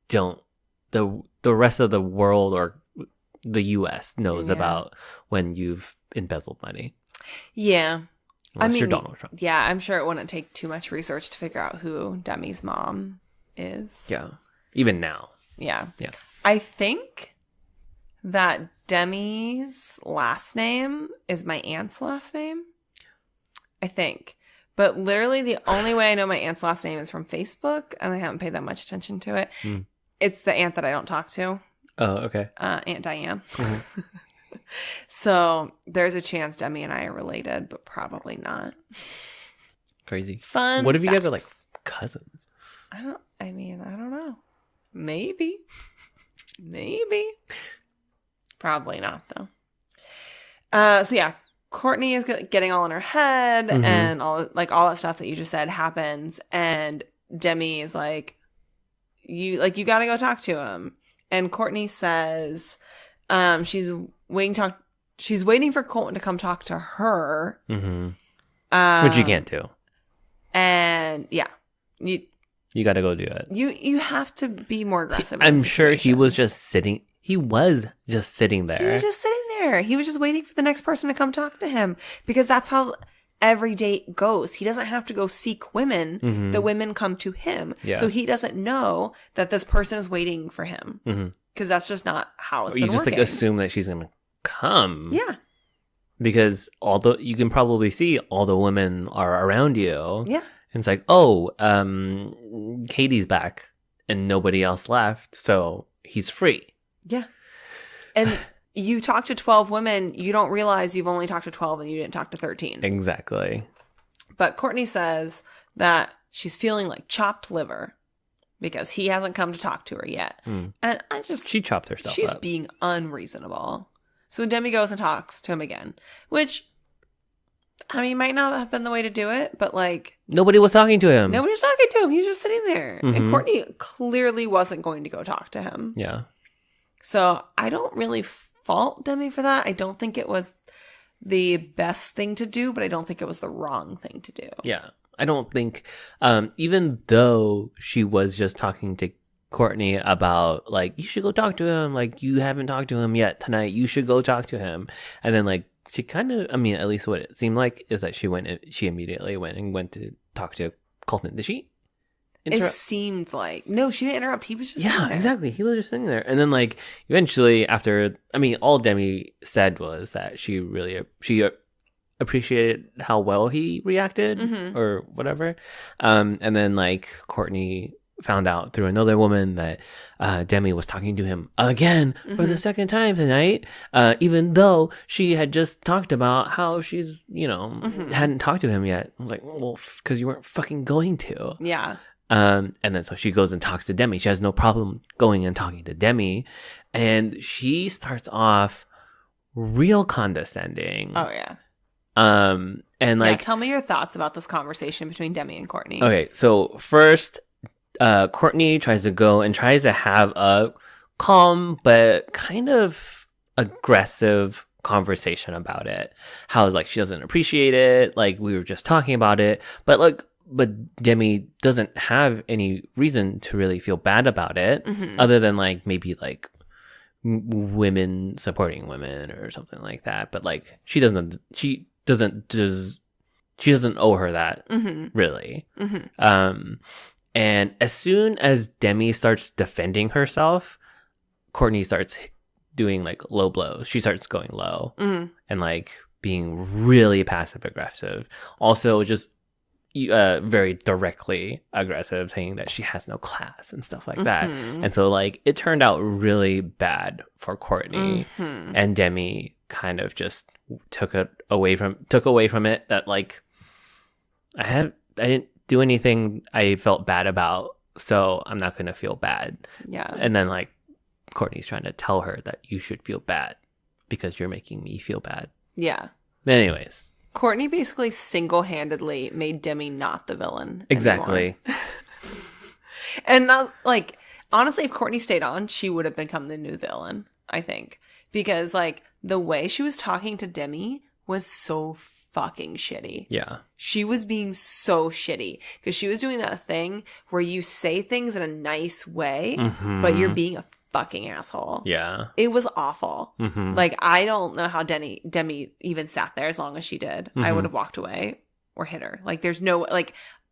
don't. The rest of the world or the U.S. knows about when you've embezzled money. Yeah. Unless you're Donald Trump. Yeah, I'm sure it wouldn't take too much research to figure out who Demi's mom is. Yeah. Even now. Yeah. Yeah. I think that Demi's last name is my aunt's last name. I think. But literally the only way I know my aunt's last name is from Facebook, and I haven't paid that much attention to it. It's the aunt that I don't talk to. Oh, okay. Aunt Diane. So there's a chance Demi and I are related, but probably not. Crazy. Fun. What if you guys are like cousins? I don't know. Maybe. Probably not, though. So yeah, Courtney is getting all in her head, and all that stuff that you just said happens, and Demi is like, you got to go talk to him. And Courtney says, she's waiting for Colton to come talk to her, which you can't do. And yeah, you got to go do it. You have to be more aggressive. I'm sure he was just sitting. He was just sitting there. He was just sitting there. He was just waiting for the next person to come talk to him, because that's how every date goes. He doesn't have to go seek women. The women come to him. Yeah. So he doesn't know that this person is waiting for him, because that's just not how it's been just working. like assume that she's gonna come. Yeah. Because although you can probably see all the women are around you. Yeah. And it's like, oh, Katie's back and nobody else left, so he's free. Yeah. And you talk to 12 women, you don't realize you've only talked to 12 and you didn't talk to 13. Exactly. But Courtney says that she's feeling like chopped liver because he hasn't come to talk to her yet. And she chopped herself she's up. being unreasonable. So Demi goes and talks to him again, which, I mean, might not have been the way to do it, but like... Nobody was talking to him. Nobody was talking to him. He was just sitting there. And Courtney clearly wasn't going to go talk to him. Yeah. So I don't really fault Demi for that. I don't think it was the best thing to do, but I don't think it was the wrong thing to do. Yeah. I don't think, even though she was just talking to Courtney about, like, you should go talk to him. Like, you haven't talked to him yet tonight. You should go talk to him. And then, like, she kind of, I mean, at least what it seemed like is that she immediately went to talk to Colton. Did she? It seemed like. No, she didn't interrupt. He was just sitting there. Exactly. He was just sitting there. And then, like, eventually after, I mean, all Demi said was that she appreciated how well he reacted or whatever. And then, like, Courtney found out through another woman that Demi was talking to him again for the second time tonight, even though she had just talked about how she's, hadn't talked to him yet. I was like, well, because you weren't fucking going to. Yeah. And then so she goes and talks to Demi. She has no problem going and talking to Demi. And she starts off real condescending. Oh, yeah. And like, tell me your thoughts about this conversation between Demi and Courtney. Okay, so first, Courtney tries to have a calm but kind of aggressive conversation about it. How, like, she doesn't appreciate it. Like, we were just talking about it, but Demi doesn't have any reason to really feel bad about it, other than, like, maybe, like, women supporting women or something like that. But, like, she doesn't owe her that, really. And as soon as Demi starts defending herself, Courtney starts doing, like, low blows. She starts going low and, like, being really passive aggressive. Also, just very directly aggressive, saying that she has no class and stuff like that. And so, like, it turned out really bad for Courtney, and Demi kind of just took away from it that, like, I didn't do anything I felt bad about, so I'm not going to feel bad. Yeah. And then, like, Courtney's trying to tell her that you should feel bad because you're making me feel bad. Yeah. Anyways. Courtney basically single-handedly made Demi not the villain. Exactly. And not, like, honestly, if Courtney stayed on, she would have become the new villain, I think. Because, like, the way she was talking to Demi was so fucking shitty. Yeah. She was being so shitty because she was doing that thing where you say things in a nice way, but you're being a fucking asshole. Yeah. It was awful. Like, I don't know how Demi even sat there as long as she did. I would have walked away or hit her. Like,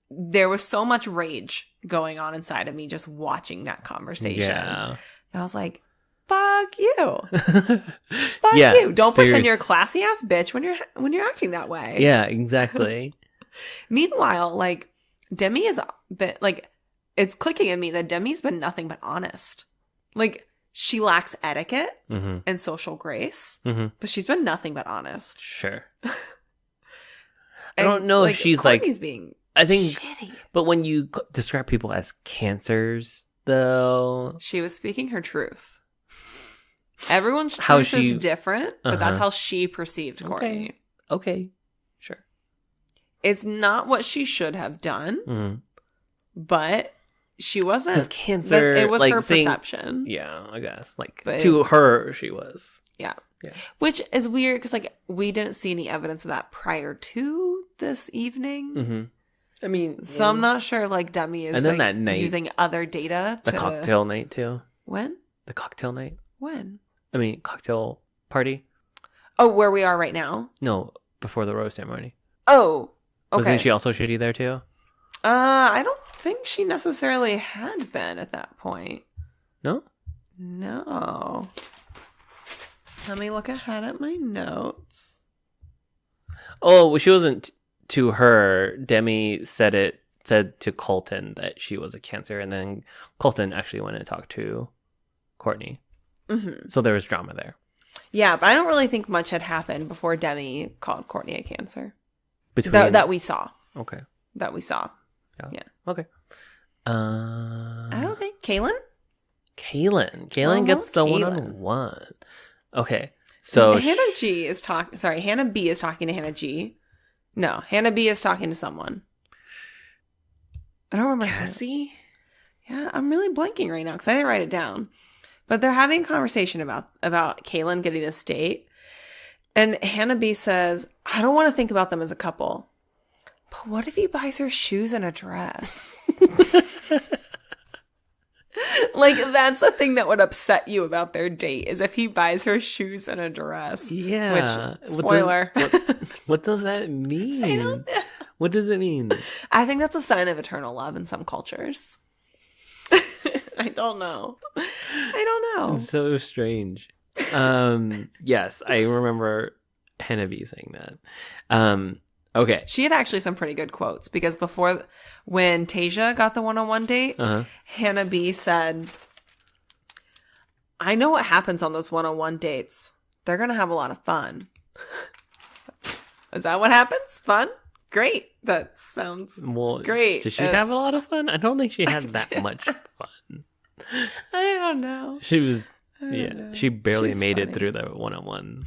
there was so much rage going on inside of me just watching that conversation. Yeah. And I was like, fuck you. Fuck you. Don't pretend you're a classy ass bitch when you're acting that way. Yeah, exactly. Meanwhile, like, Demi is like, it's clicking in me that Demi's been nothing but honest. Like, she lacks etiquette and social grace, but she's been nothing but honest. Sure. I don't know, like, if she's Courtney's being I think shitty. But when you describe people as cancers, though, she was speaking her truth. Everyone's truth is different, but that's how she perceived Courtney. Okay. Sure. It's not what she should have done, but she wasn't. Because cancer, it was, like, her saying, perception. Yeah, I guess. Like, to her, she was. Yeah. Which is weird because, like, we didn't see any evidence of that prior to this evening. I mean, so I'm not sure, like, Demi is, and then, like, that night, using other data the cocktail night, too. When? The cocktail night. When? I mean, cocktail party. Oh, where we are right now? No, before the rose ceremony. Oh, okay. Wasn't she also shitty there, too? I don't think she necessarily had been at that point. No? No. Let me look ahead at my notes. Oh, well, she wasn't to her. Demi said to Colton that she was a cancer, and then Colton actually went and talked to Courtney. So there was drama there. Yeah, but I don't really think much had happened before Demi called Courtney a cancer. That we saw. Okay. That we saw. Yeah. Okay. Okay, Kaylin? Kaylin gets the one-on-one. Okay, so Hannah B is talking to Hannah G. No, Hannah B is talking to someone. I don't remember. Cassie? Yeah, I'm really blanking right now because I didn't write it down. But they're having a conversation about Kaylin getting this date. And Hannah B says, I don't want to think about them as a couple. But what if he buys her shoes and a dress? Like, that's the thing that would upset you about their date, is if he buys her shoes and a dress. Yeah. Which, spoiler. What does that mean? I don't know. What does it mean? I think that's a sign of eternal love in some cultures. I don't know. It's so strange. Yes, I remember Hannah B saying that. Okay. She had actually some pretty good quotes, because before, when Tasia got the one-on-one date, Hannah B said, I know what happens on those one-on-one dates. They're going to have a lot of fun. Is that what happens? Fun? Great. That sounds great. Did she have a lot of fun? I don't think she had that much fun. I don't know. She was, she barely made it through the one-on-one.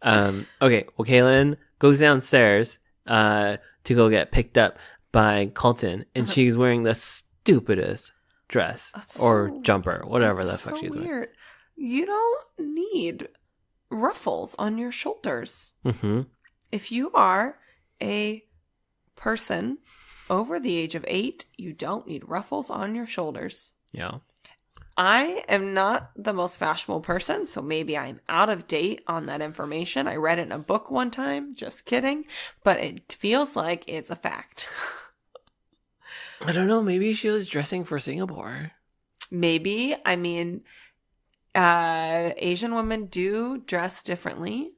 Okay, well, Kaylin goes downstairs to go get picked up by Colton, and she's wearing the stupidest dress or jumper, whatever the fuck she's wearing. You don't need ruffles on your shoulders. Mm-hmm. If you are a person over the age of 8, you don't need ruffles on your shoulders. Yeah. I am not the most fashionable person, so maybe I'm out of date on that information. I read it in a book one time, just kidding, but it feels like it's a fact. I don't know, maybe she was dressing for Singapore. Maybe. I mean, Asian women do dress differently,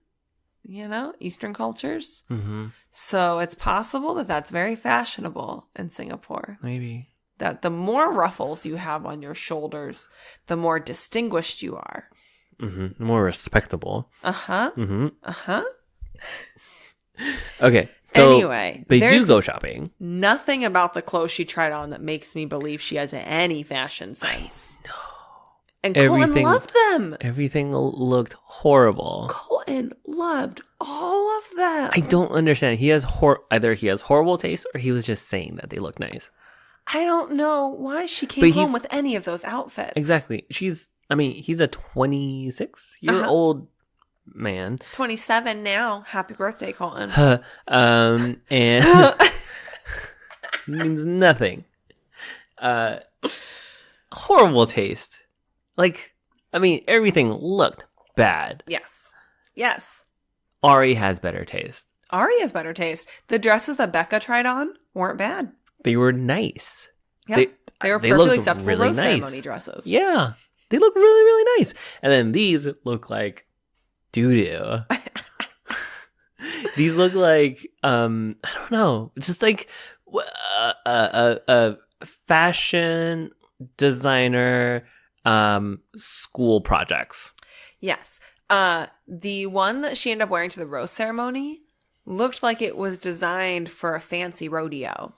Eastern cultures. Mm-hmm. So it's possible that that's very fashionable in Singapore. Maybe. That the more ruffles you have on your shoulders, the more distinguished you are. Mm-hmm. More respectable. Uh-huh. Mm-hmm. Uh-huh. Okay. So anyway. They do go shopping. Nothing about the clothes she tried on that makes me believe she has any fashion sense. I know. And Colton loved them. Everything looked horrible. Colton loved all of them. I don't understand. He has either he has horrible taste or he was just saying that they look nice. I don't know why she came home with any of those outfits. Exactly. He's a 26-year-old man. 27 now. Happy birthday, Colton. And means nothing. Horrible taste. Everything looked bad. Yes. Ari has better taste. Ari has better taste. The dresses that Becca tried on weren't bad. They were nice. Yeah, they were perfectly acceptable really rose ceremony dresses. Yeah, they look really, really nice. And then these look like doo-doo. These look like, I don't know, just like a fashion designer school projects. Yes. The one that she ended up wearing to the rose ceremony looked like it was designed for a fancy rodeo.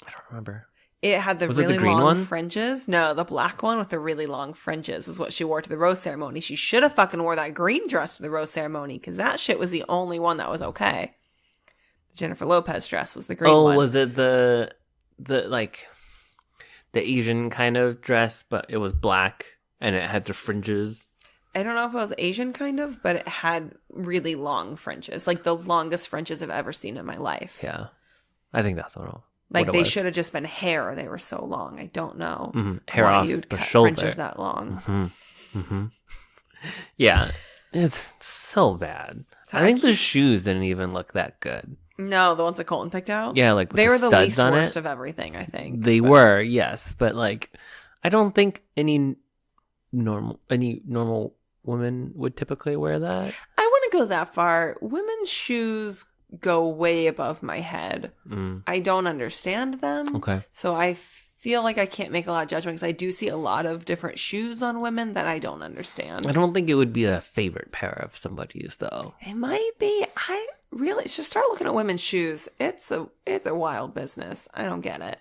I don't remember. It had the really long fringes. No, the black one with the really long fringes is what she wore to the rose ceremony. She should have fucking wore that green dress to the rose ceremony, because that shit was the only one that was okay. The Jennifer Lopez dress was the green one. Oh, was it the Asian kind of dress, but it was black and it had the fringes? I don't know if it was Asian kind of, but it had really long fringes. Like the longest fringes I've ever seen in my life. Yeah. I think that's what they should have just been hair. They were so long. I don't know. Mm-hmm. Hair off you'd the cut shoulder. Fringes that long. Mm-hmm. Mm-hmm. Yeah. It's so bad. I think the shoes didn't even look that good. No, the ones that Colton picked out? Yeah, like with they were the studs least on worst it. of everything, I think. They were, yes. But I don't think any normal woman would typically wear that. I wouldn't go that far. Women's shoes go way above my head. I don't understand them. Okay. So I feel like I can't make a lot of judgment because I do see a lot of different shoes on women that I don't understand. I don't think it would be a favorite pair of somebody's though. It might be. I really should start looking at women's shoes. It's a wild business. I don't get it.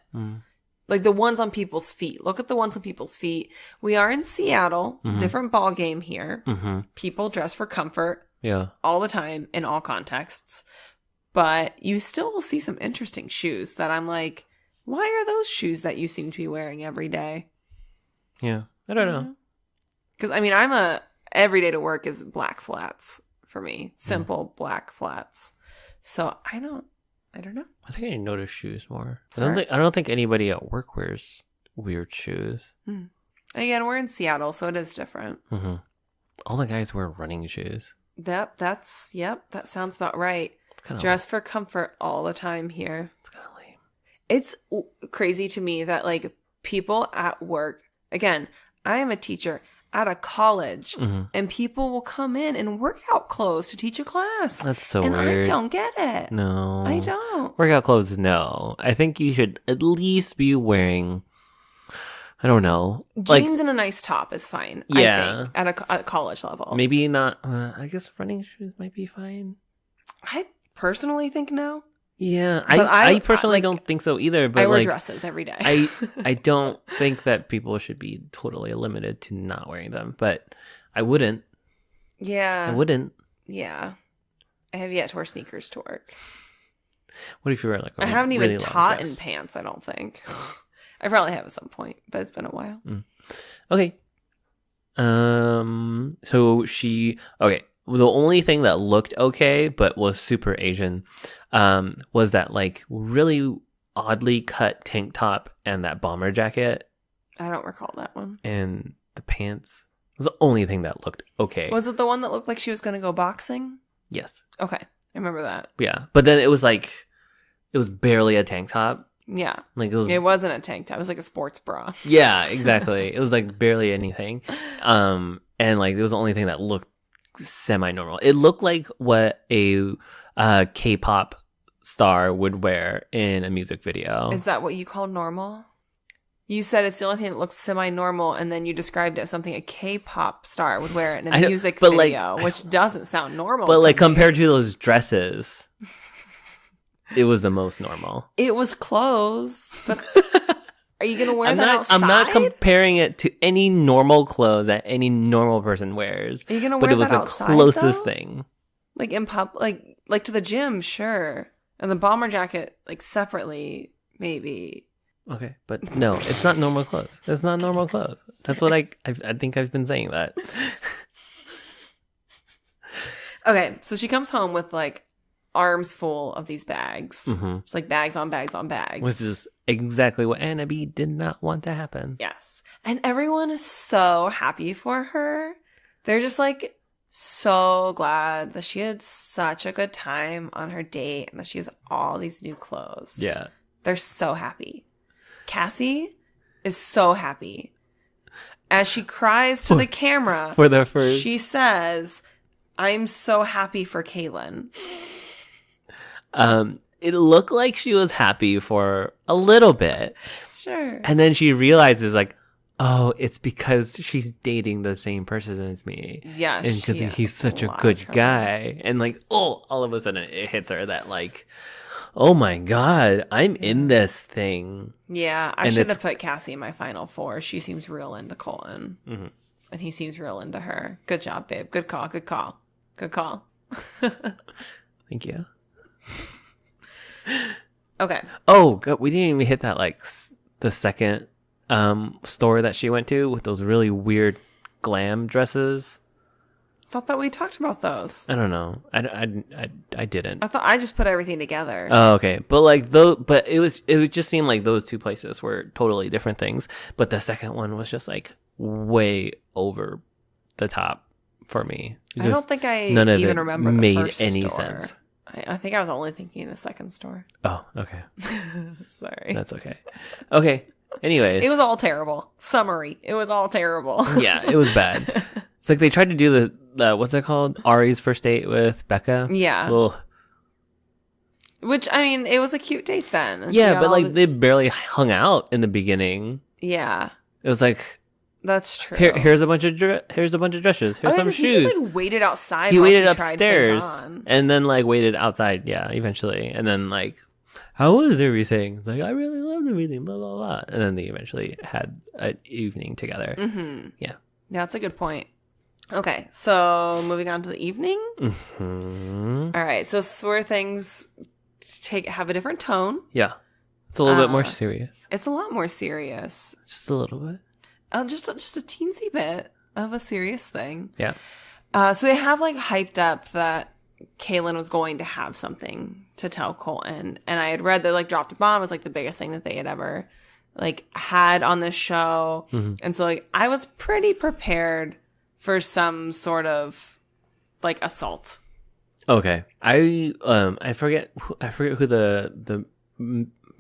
Like the ones on people's feet. Look at the ones on people's feet. We are in Seattle. Different ball game here. People dress for comfort. Yeah. All the time in all contexts. But you still will see some interesting shoes that I'm like, why are those shoes that you seem to be wearing every day? Yeah. I don't know. Because, I mean, every day to work is black flats for me. Simple black flats. So I don't know. I think I notice shoes more. I don't think anybody at work wears weird shoes. Again, we're in Seattle, so it is different. All the guys wear running shoes. That sounds about right. Dress for comfort all the time here. It's kind of lame. It's crazy to me that like people at work, again, I am a teacher at a college and people will come in in workout clothes to teach a class. That's so weird. And I don't get it. No. I don't. Workout clothes, no. I think you should at least be wearing, I don't know. Jeans and a nice top is fine. Yeah. I think, at a college level. Maybe not. I guess running shoes might be fine. I personally think no. Yeah, I personally don't think so either. But I wear dresses every day. I don't think that people should be totally limited to not wearing them. But I wouldn't. Yeah. I wouldn't. Yeah. I have yet to wear sneakers to work. What if you wear like a I haven't really even taught in pants, I don't think. I probably have at some point, but it's been a while. Okay. Okay. The only thing that looked okay, but was super Asian, was that like really oddly cut tank top and that bomber jacket. I don't recall that one. And the pants. It was the only thing that looked okay. Was it the one that looked like she was going to go boxing? Yes. Okay. I remember that. Yeah. But then it was barely a tank top. Yeah. Like it wasn't a tank top. It was like a sports bra. Yeah, exactly. It was like barely anything. And like it was the only thing that looked semi-normal. It looked like what a K-pop star would wear in a music video. Is that what you call normal? You said it's the only thing that looks semi-normal, and then you described it as something a K-pop star would wear in a music video, which doesn't sound normal. But like compared to those dresses, it was the most normal. It was clothes, but are you going to wear that outside? I'm not comparing it to any normal clothes that any normal person wears. Are you going to wear that outside? But it was the closest thing. Like in like to the gym, sure. And the bomber jacket, like separately, maybe. Okay, but no, it's not normal clothes. It's not normal clothes. That's what I think I've been saying that. Okay, so she comes home with like arms full of these bags. It's like bags on bags on bags. Which is exactly what Anna B did not want to happen. Yes. And everyone is so happy for her. They're just like so glad that she had such a good time on her date and that she has all these new clothes. Yeah. They're so happy. Cassie is so happy. As she cries to the camera, for the first, she says, "I'm so happy for Kaylin." It looked like she was happy for a little bit. Sure. And then she realizes like, oh, it's because she's dating the same person as me. Yeah. And because he's such a good guy. And like, oh, all of a sudden it hits her that like, oh my God, I'm in this thing. Yeah, I should have put Cassie in my final four. She seems real into Colton. And he seems real into her. Good job, babe. Good call. Good call. Good call. Thank you. Okay. Oh, God, we didn't even hit that like the second store that she went to with those really weird glam dresses. Thought that we talked about those. I don't know. I didn't. I thought I just put everything together. Oh, okay. But like but it just seemed like those two places were totally different things. But the second one was just like way over the top for me. I don't think I even remember the made first any store. sense. I think I was only thinking the second store. Oh, okay. Sorry. That's okay. Okay. Anyways. It was all terrible. Summary. It was all terrible. Yeah, it was bad. It's like they tried to do the what's it called? Ari's first date with Becca. Yeah. Ugh. Which, I mean, it was a cute date then. And Yeah, but like they barely hung out in the beginning. Yeah. It was like, that's true. Here's a bunch of dresses. Here's some shoes. He just like waited outside. He waited upstairs and then like waited outside. Yeah, eventually, and then like, how was everything? It's like, I really loved everything. Blah blah blah. And then they eventually had an evening together. Mm-hmm. Yeah, that's a good point. Okay, so moving on to the evening. Mm-hmm. All right, so this is where things have a different tone. Yeah, it's a little bit more serious. It's a lot more serious. Just a little bit. Just a teensy bit of a serious thing. Yeah. So they have like hyped up that Kaylin was going to have something to tell Colton, and I had read that like Dropped a Bomb was like the biggest thing that they had ever like had on this show, and so like I was pretty prepared for some sort of like assault. Okay, I forget who the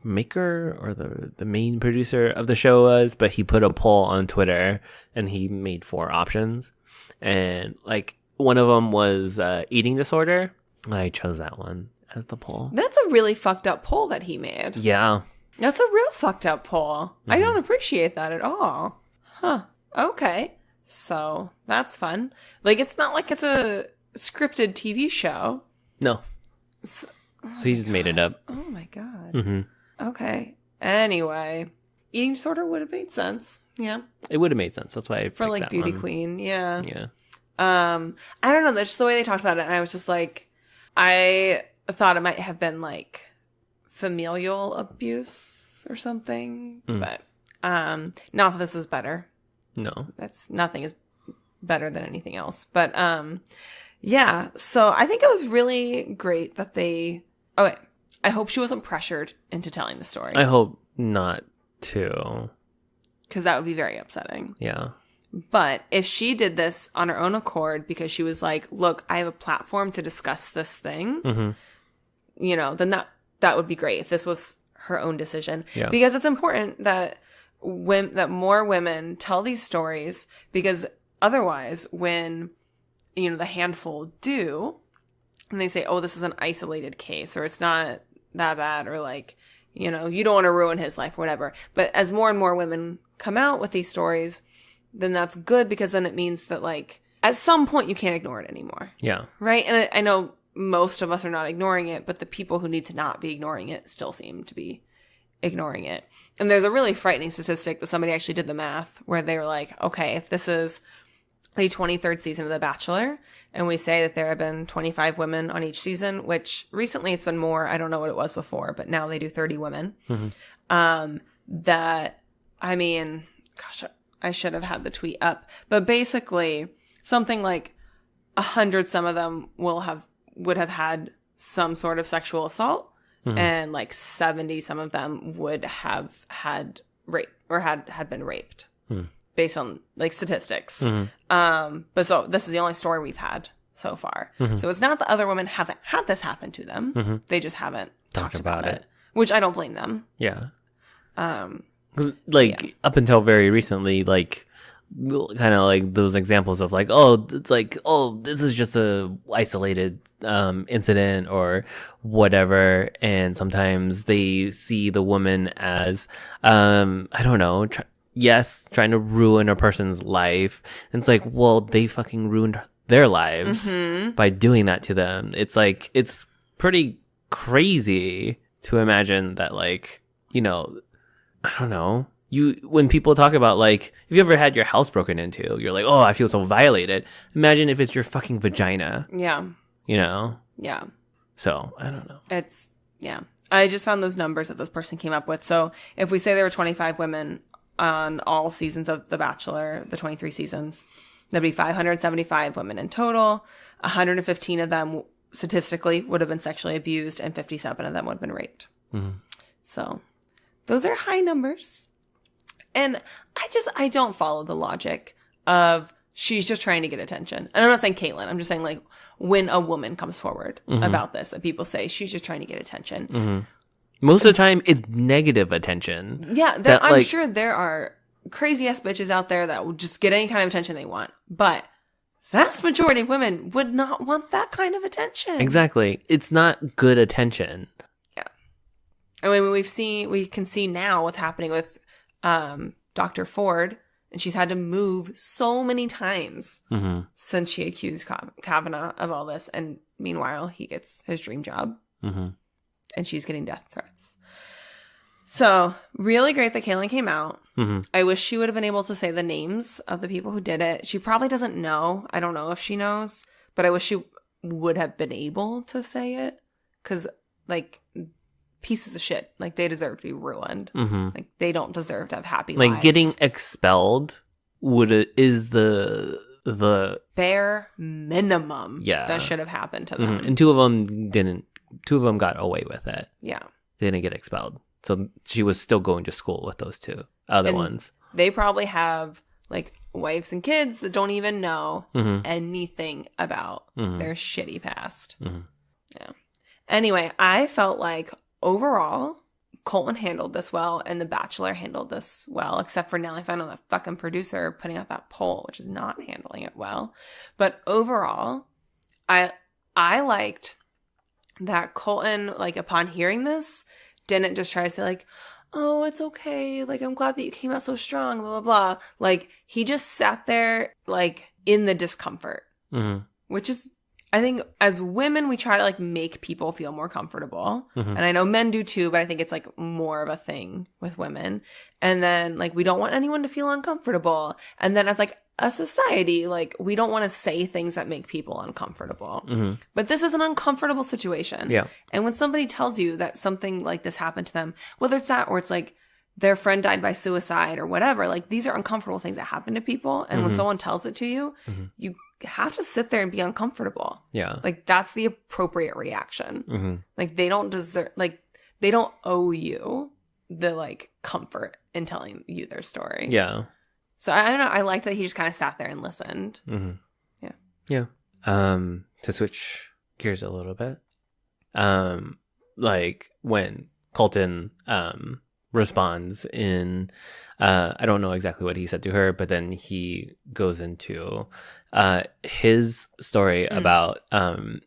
maker or the main producer of the show was, but he put a poll on Twitter and he made 4 options, and like one of them was eating disorder, and I chose that one as the poll. That's a really fucked up poll that he made. Yeah, that's a real fucked up poll. I don't appreciate that at all. Huh. Okay, so that's fun. Like, it's not like it's a scripted TV show. No, so he just made it up. Oh my god. Okay. Anyway, eating disorder would have made sense. Yeah. It would have made sense. That's why I picked for like that beauty one. queen. Yeah. Yeah. I don't know. That's just the way they talked about it, and I was just like, I thought it might have been like familial abuse or something, but not that this is better. No, nothing is better than anything else. But yeah. So I think it was really great that they. Okay. I hope she wasn't pressured into telling the story. I hope not too. Because that would be very upsetting. Yeah. But if she did this on her own accord because she was like, look, I have a platform to discuss this thing, then that would be great if this was her own decision. Yeah. Because it's important that that more women tell these stories, because otherwise when, the handful do, and they say, oh, this is an isolated case, or it's not that bad, or like, you don't want to ruin his life or whatever. But as more and more women come out with these stories, then that's good, because then it means that like at some point you can't ignore it anymore. Yeah. Right. And I know most of us are not ignoring it, but the people who need to not be ignoring it still seem to be ignoring it. And there's a really frightening statistic that somebody actually did the math where they were like, okay, if this is the 23rd season of The Bachelor, and we say that there have been 25 women on each season, which recently it's been more. I don't know what it was before, but now they do 30 women. That, I mean, gosh, I should have had the tweet up, but basically something like 100, some of them would have had some sort of sexual assault, and like 70, some of them would have had rape or had been raped. Based on like statistics. But so this is the only story we've had so far. So it's not that other women haven't had this happen to them. They just haven't talked about it, which I don't blame them. Yeah. Up until very recently, like kind of like those examples of like, oh, it's like, oh, this is just a isolated incident or whatever. And sometimes they see the woman as, I don't know, trying to ruin a person's life. And it's like, well, they fucking ruined their lives by doing that to them. It's like, it's pretty crazy to imagine that, like, I don't know. When people talk about, like, if you ever had your house broken into, you're like, oh, I feel so violated. Imagine if it's your fucking vagina. Yeah. Yeah. So, I don't know. Yeah. I just found those numbers that this person came up with. So if we say there were 25 women on all seasons of The Bachelor, the 23 seasons, there'd be 575 women in total. 115 of them statistically would have been sexually abused, and 57 of them would have been raped. So those are high numbers. And I don't follow the logic of she's just trying to get attention. And I'm not saying Caitlyn. I'm just saying, like, when a woman comes forward about this, that people say she's just trying to get attention. Most of the time, it's negative attention. Yeah, I'm sure there are crazy-ass bitches out there that will just get any kind of attention they want. But vast majority of women would not want that kind of attention. Exactly. It's not good attention. I mean, we can see now what's happening with Dr. Ford, and she's had to move so many times since she accused Kavanaugh of all this. And meanwhile, he gets his dream job, and she's getting death threats. So really great that Caitlyn came out. I wish she would have been able to say the names of the people who did it. She probably doesn't know. I don't know if she knows, but I wish she would have been able to say it, because like, pieces of shit, like, they deserve to be ruined. Like, they don't deserve to have happy lives. Like, getting expelled is the bare minimum that should have happened to them. And two of them got away with it. Yeah, they didn't get expelled, so she was still going to school with those two other ones. They probably have like wives and kids that don't even know anything about their shitty past. Yeah. Anyway, I felt like overall Colton handled this well, and The Bachelor handled this well, except for Nellie Fennell, the fucking producer, putting out that poll, which is not handling it well. But overall, I liked that Colton, like, upon hearing this, didn't just try to say like, oh, it's okay, like, I'm glad that you came out so strong, blah, blah, blah. Like, he just sat there, like, in the discomfort, which is, I think, as women, we try to, like, make people feel more comfortable. And I know men do too, but I think it's, like, more of a thing with women. And then, like, we don't want anyone to feel uncomfortable. And then as, like, a society, like, we don't want to say things that make people uncomfortable. But this is an uncomfortable situation. Yeah. And when somebody tells you that something like this happened to them, whether it's that or it's, like, their friend died by suicide or whatever, like, these are uncomfortable things that happen to people. And when someone tells it to you, you have to sit there and be uncomfortable. Yeah. Like, that's the appropriate reaction. Like, they don't deserve, like, they don't owe you the, like, comfort in telling you their story. Yeah. So I don't know. I liked that he just kind of sat there and listened. Yeah. Yeah. To switch gears a little bit, like, when Colton responds in, I don't know exactly what he said to her, but then he goes into his story about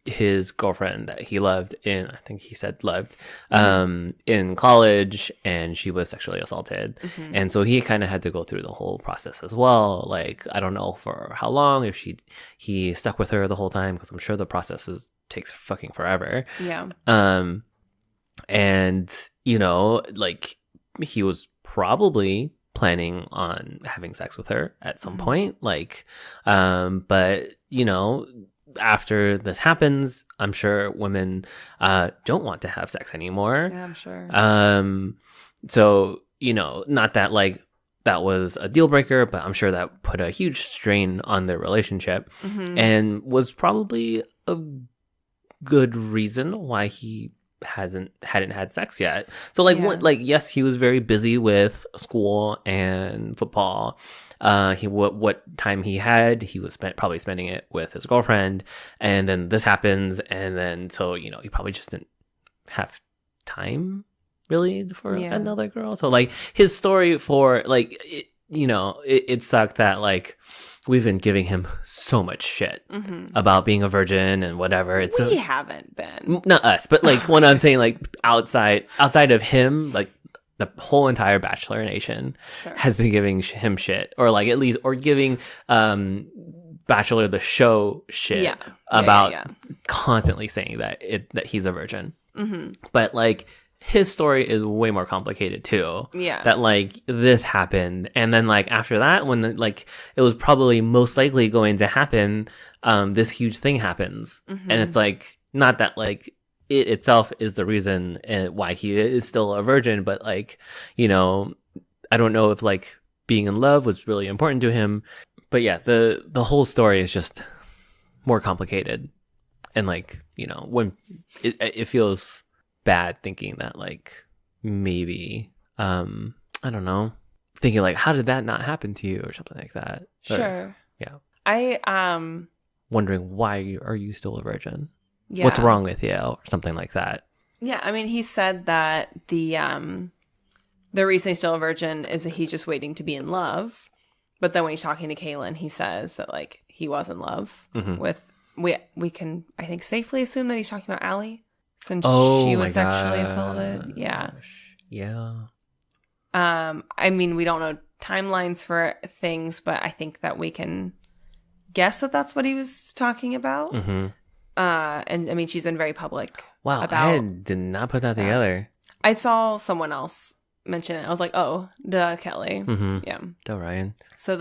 his girlfriend that he loved in, I think he said loved, in college, and she was sexually assaulted. And so he kind of had to go through the whole process as well. Like, I don't know for how long, if he stuck with her the whole time, because I'm sure the process takes fucking forever. Yeah. And, you know, like, he was probably planning on having sex with her at some point, like, but, you know, after this happens, I'm sure women don't want to have sex anymore. Yeah, I'm sure. So, you know, not that, like, that was a deal breaker, but I'm sure that put a huge strain on their relationship, and was probably a good reason why he hadn't had sex yet. So, like, yes, he was very busy with school and football. What time he had, he was probably spending it with his girlfriend, and then this happens, and then, so, you know, he probably just didn't have time really for another girl. So, like, his story for, like, it sucked that, like, we've been giving him so much shit about being a virgin and whatever. We haven't been. Not us, but, like, when I'm saying, like, outside of him, like, the whole entire Bachelor Nation has been giving him shit, or, like, at least, or giving Bachelor the show shit about constantly saying that he's a virgin. But, like, his story is way more complicated too. Yeah. That, like, this happened, and then, like, after that, when like it was probably most likely going to happen, this huge thing happens, and it's like, not that, like, it itself is the reason why he is still a virgin, but, like, you know, I don't know if, like, being in love was really important to him, but yeah, the whole story is just more complicated, and, like, you know, when it feels bad thinking that, like, maybe I don't know, thinking, like, how did that not happen to you or something like that. Sure. Yeah. I wondering, why are you still a virgin? Yeah. What's wrong with you, or something like that. Yeah, I mean, he said that the reason he's still a virgin is that he's just waiting to be in love. But then when he's talking to Caitlyn, he says that, like, he was in love with, we can, I think, safely assume that he's talking about Allie. since Oh she my was sexually gosh. assaulted. Yeah. Yeah. I mean, we don't know timelines for things, but I think that we can guess that that's what he was talking about. Mm-hmm. And I mean, she's been very public. Wow, I did not put that together. I saw someone else mention it. I was like, oh, duh, Kelly. Mm-hmm. Yeah. Duh, Ryan. So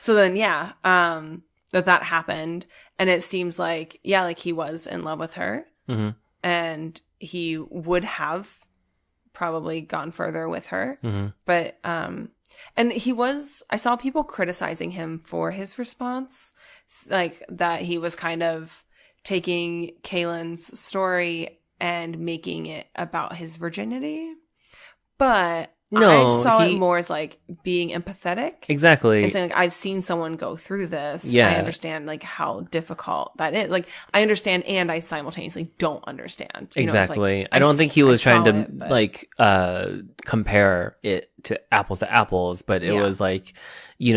then, yeah, that happened. And it seems like, yeah, like he was in love with her. Mm-hmm. And he would have probably gone further with her. Mm-hmm. But, and I saw people criticizing him for his response, like that he was kind of taking Kaylin's story and making it about his virginity. But No, I saw it more as like being empathetic. Exactly. And saying, like, I've seen someone go through this. Yeah. I understand like how difficult that is. Like, I understand and I simultaneously don't understand. You know, it's Exactly. like, I don't think he was trying to saw it, compare it to apples, but it was like, he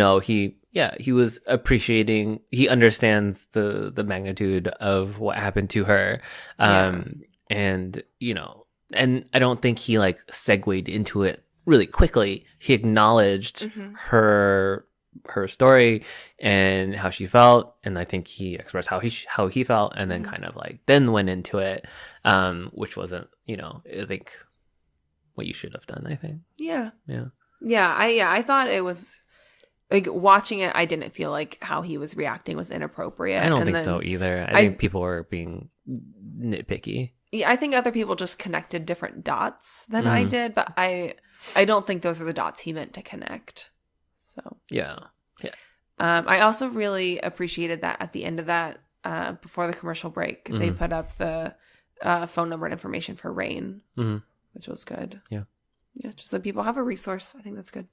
was appreciating, he understands the magnitude of what happened to her. And I don't think he like segued into it really quickly. He acknowledged her story and how she felt, and I think he expressed how he felt, and then kind of like then went into it, which wasn't I think what you should have done. I think I thought it was like watching it. I didn't feel like how he was reacting was inappropriate. I don't think so either. I think people were being nitpicky. Yeah, I think other people just connected different dots than I did, but I don't think those are the dots he meant to connect. So yeah. I also really appreciated that at the end of that, before the commercial break, they put up the phone number and information for Rain, which was good. Yeah, just so people have a resource. I think that's good.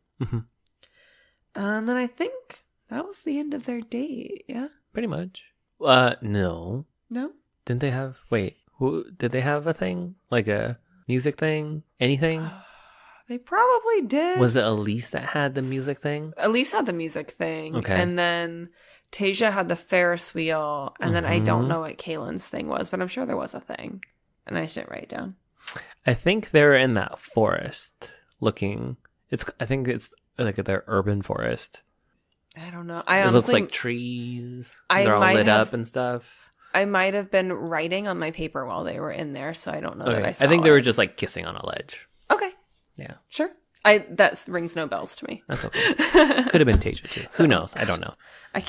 And then I think that was the end of their date. Yeah, pretty much. No. Didn't they have? Wait. Did they have a thing? Like a music thing? Anything? They probably did. Was it Elise that had the music thing? Elise had the music thing. Okay. And then Tasia had the Ferris wheel. And then I don't know what Kaylin's thing was, but I'm sure there was a thing. And I didn't write it down. I think they're in that forest looking. I think it's like their urban forest. I don't know. It looks like trees. They're all lit up and stuff. I might have been writing on my paper while they were in there, so I don't know that I saw I think they were just like kissing on a ledge. Okay. Yeah. Sure. That rings no bells to me. That's okay. Could have been Tasia too. Who knows? I don't know. I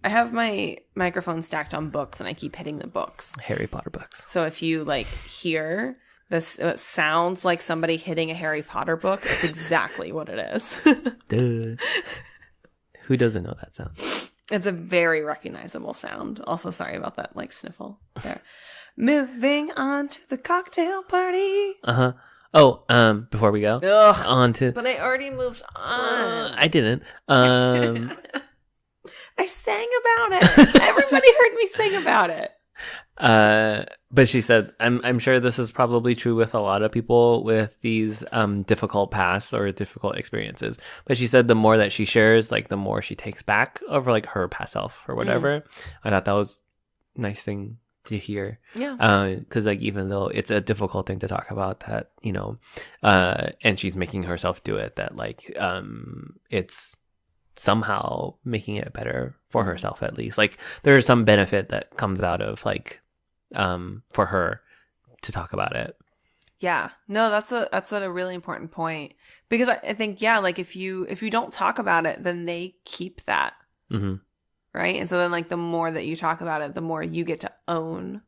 have my microphone stacked on books and I keep hitting the books. Harry Potter books. So if you like hear this, it sounds like somebody hitting a Harry Potter book. It's exactly what it is. Duh. Who doesn't know that sound? It's a very recognizable sound. Also, sorry about that, like, sniffle there. Moving on to the cocktail party. Oh, before we go, on to. But I already moved on. I didn't. I sang about it. Everybody heard me sing about it. But she said, I'm sure this is probably true with a lot of people with these difficult pasts or difficult experiences. But she said the more that she shares, like the more she takes back over like her past self or whatever. I thought that was a nice thing to hear. Yeah. Because like even though it's a difficult thing to talk about, that and she's making herself do it, that like it's somehow making it better for herself, at least. Like there is some benefit that comes out of like for her to talk about it. Yeah. No, that's a really important point, because I think, yeah, like if you don't talk about it, then they keep that. Right. And so then like the more that you talk about it, the more you get to own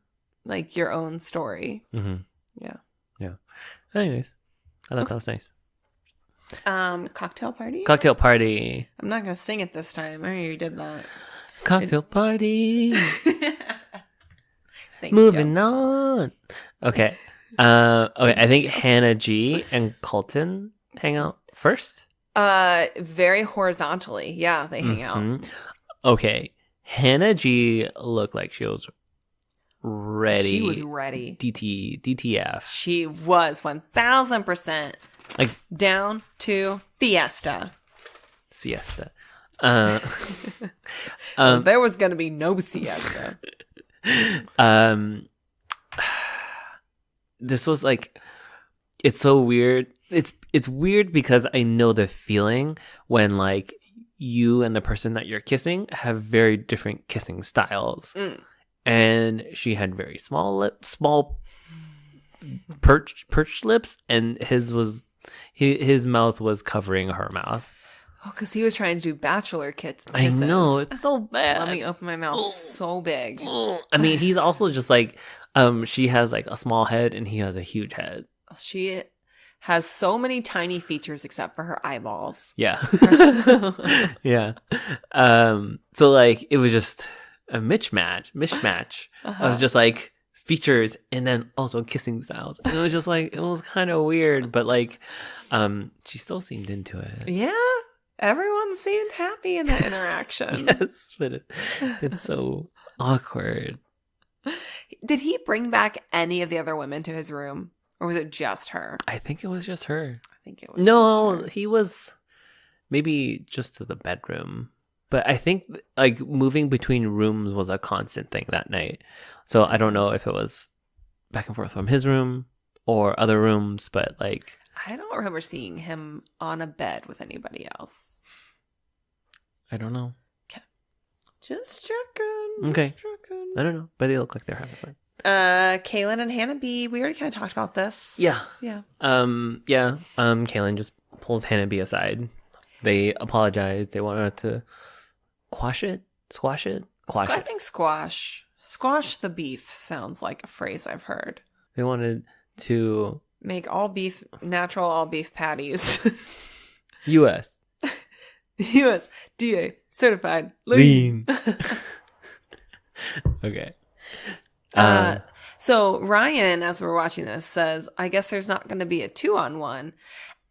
like your own story. Yeah. Anyways, I thought that was nice. Cocktail party. I'm not gonna sing it this time. I already did that. Cocktail party. Moving on. Okay. Okay. I think Hannah G and Colton hang out first. Very horizontally. Yeah, they hang out. Okay. Hannah G looked like she was ready. She was ready. DTF. She was 1000%. Like down to siesta. There was gonna be no siesta. this was like, it's so weird. It's weird because I know the feeling when like you and the person that you're kissing have very different kissing styles. And she had very small lips, small perched lips, and his mouth was covering her mouth. Oh, because he was trying to do bachelor kisses. I know, it's so bad. Let me open my mouth so big. I mean, he's also just like, she has like a small head and he has a huge head. She has so many tiny features except for her eyeballs. Yeah. Yeah. So like, it was just a mishmash of just like features and then also kissing styles. And it was just like, it was kind of weird, but like, she still seemed into it. Yeah. Everyone seemed happy in that interaction. Yes, but it's so awkward. Did he bring back any of the other women to his room? Or was it just her? I think it was just her. I think it was No, just her. he was maybe just to the bedroom. But I think like moving between rooms was a constant thing that night. So I don't know if it was back and forth from his room or other rooms, but like, I don't remember seeing him on a bed with anybody else. I don't know. Okay. Just checking. Okay. Just checking. I don't know, but they look like they're having fun. Kaylin and Hannah B. We already kind of talked about this. Yeah. Yeah. Kaylin just pulls Hannah B aside. They apologize. They want her to squash it. I think squash the beef sounds like a phrase I've heard. They wanted to make natural all beef patties. U.S. USDA certified lean. Okay. So Ryan, as we're watching this, says, I guess there's not going to be a 2-on-1.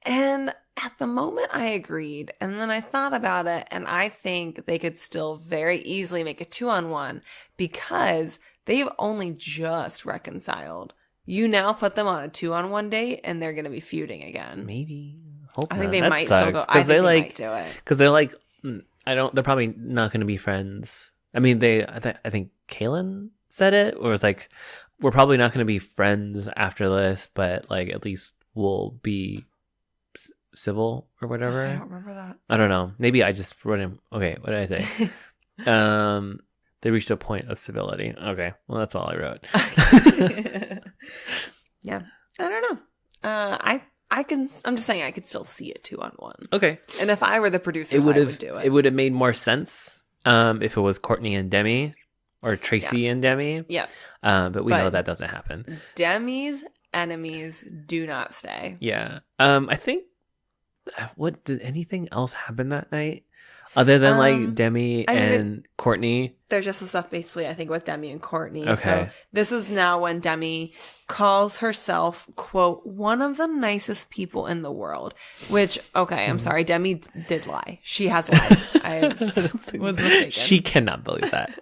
And at the moment I agreed. And then I thought about it, and I think they could still very easily make a 2-on-1 because they've only just reconciled. You now put them on a 2-on-1 date and they're going to be feuding again. Maybe. I think they might still go. I think they might do it. Because they're like, they're probably not going to be friends. I mean, I think Kaylin said it, or it's like, we're probably not going to be friends after this, but like at least we'll be civil or whatever. I don't remember that. I don't know. Maybe I just wrote him. Okay, what did I say? They reached a point of civility. Okay, well that's all I wrote. Yeah, I don't know. I'm just saying I could still see it 2-on-1. Okay. And if I were the producers, I would do it. It would have made more sense if it was Courtney and Demi or Tracy and Demi. Yeah. But we know that doesn't happen. Demi's enemies do not stay. Yeah. I think, did anything else happen that night? Other than like Demi and Courtney? There's just the stuff basically, I think, with Demi and Courtney. Okay. So this is now when Demi calls herself, quote, one of the nicest people in the world. Which, okay, I'm sorry. Demi did lie. She has lied. I was mistaken. She cannot believe that.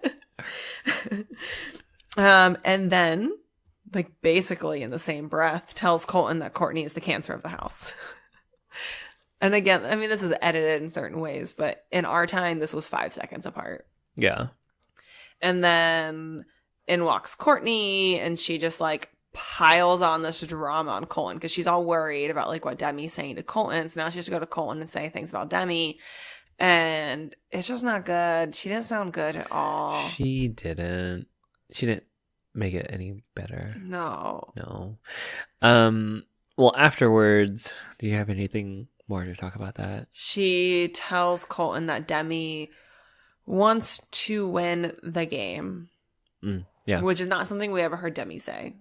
And then, like, basically in the same breath, tells Colton that Courtney is the cancer of the house. And again, I mean, this is edited in certain ways, but in our time, this was 5 seconds apart. Yeah. And then in walks Courtney, and she just like piles on this drama on Colton because she's all worried about like what Demi's saying to Colton. So now she has to go to Colton and say things about Demi. And it's just not good. She didn't sound good at all. She didn't make it any better. No. Well, afterwards, do you have anything more to talk about that? She tells Colton that Demi wants to win the game. Yeah. Which is not something we ever heard Demi say.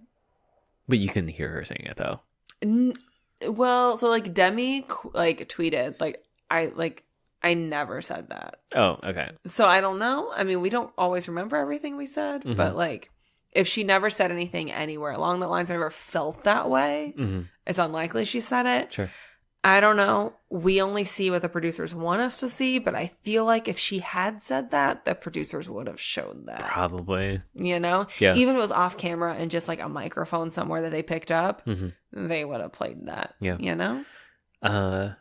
But you can hear her saying it, though. Well, so like Demi like tweeted, I never said that. Oh, okay. So I don't know. I mean, we don't always remember everything we said, but like if she never said anything anywhere along the lines or ever felt that way, it's unlikely she said it. Sure. I don't know. We only see what the producers want us to see, but I feel like if she had said that, the producers would have shown that. Probably. You know? Yeah. Even if it was off camera and just like a microphone somewhere that they picked up, they would have played that. Yeah. You know? And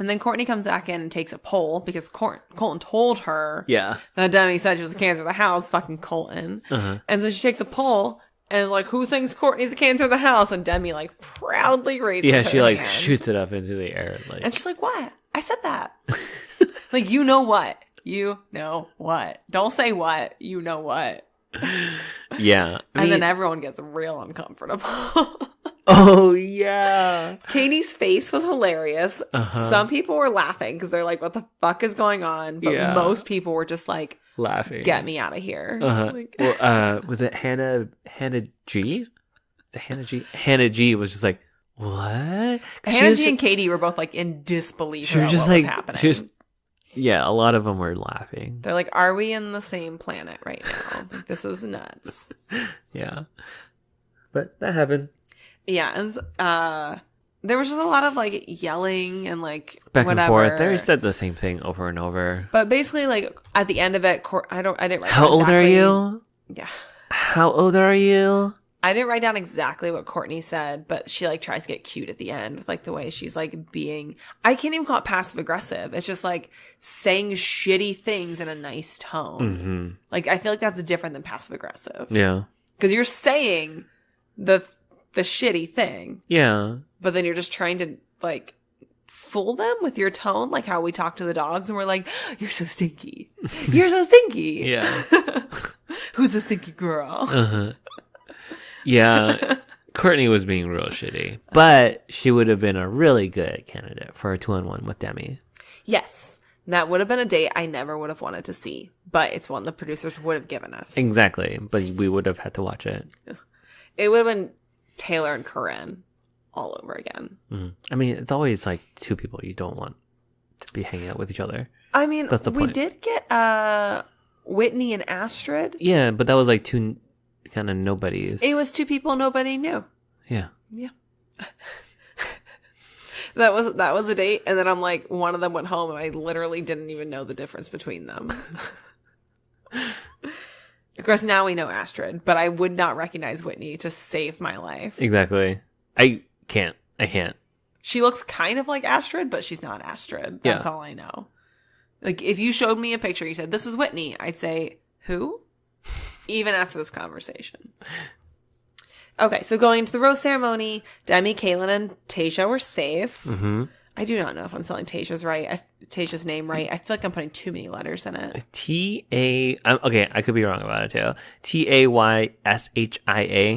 then Courtney comes back in and takes a poll because Colton told her that Demi said she was the cancer of the house, fucking Colton. And so she takes a poll And is like, who thinks Courtney's the cancer of the house? And Demi like proudly raises her she like hand. shoots it up into the air. Like, and she's like, what? I said that. Like, you know what? You know what? Don't say what. You know what? Yeah. And then everyone gets real uncomfortable. Oh, yeah. Katie's face was hilarious. Some people were laughing because they're like, what the fuck is going on? But most people were just like, laughing. Get me out of here. Like, well, was it Hannah G? The Hannah G? Hannah G was just like, what? Hannah G and Katie were both like in disbelief about what was happening. Yeah, a lot of them were laughing. They're like, are we in the same planet right now? Like, this is nuts. Yeah. But that happened. Yeah, and there was just a lot of like yelling and like back whatever. and forth. They said the same thing over and over. But basically, like at the end of it, I didn't write. How old are you? Yeah. How old are you? I didn't write down exactly what Courtney said, but she like tries to get cute at the end with like the way she's like being. I can't even call it passive aggressive. It's just like saying shitty things in a nice tone. Like I feel like that's different than passive aggressive. Yeah, because you're saying the shitty thing. Yeah, but then you're just trying to like fool them with your tone, like how we talk to the dogs, and we're like, "You're so stinky. You're so stinky." Yeah. Who's the stinky girl? Yeah, Courtney was being real shitty, but she would have been a really good candidate for a 2-on-1 with Demi. Yes, that would have been a date I never would have wanted to see, but it's one the producers would have given us. Exactly, but we would have had to watch it. It would have been Taylor and Corinne all over again. I mean, it's always like two people you don't want to be hanging out with each other. I mean, that's the point. We did get Whitney and Astrid. Yeah, but that was like two kind of nobodies. It was two people nobody knew. Yeah. That was a date, and then I'm like, one of them went home, and I literally didn't even know the difference between them. Of course, now we know Astrid, but I would not recognize Whitney to save my life. Exactly. I can't. She looks kind of like Astrid, but she's not Astrid. That's all I know. Like, if you showed me a picture, you said, this is Whitney, I'd say, who? Even after this conversation. Okay, so going into the rose ceremony, Demi, Kaylin, and Tayshia were safe. I do not know if I'm spelling Tayshia's name right. I feel like I'm putting too many letters in it. Okay, I could be wrong about it too. TayshiA.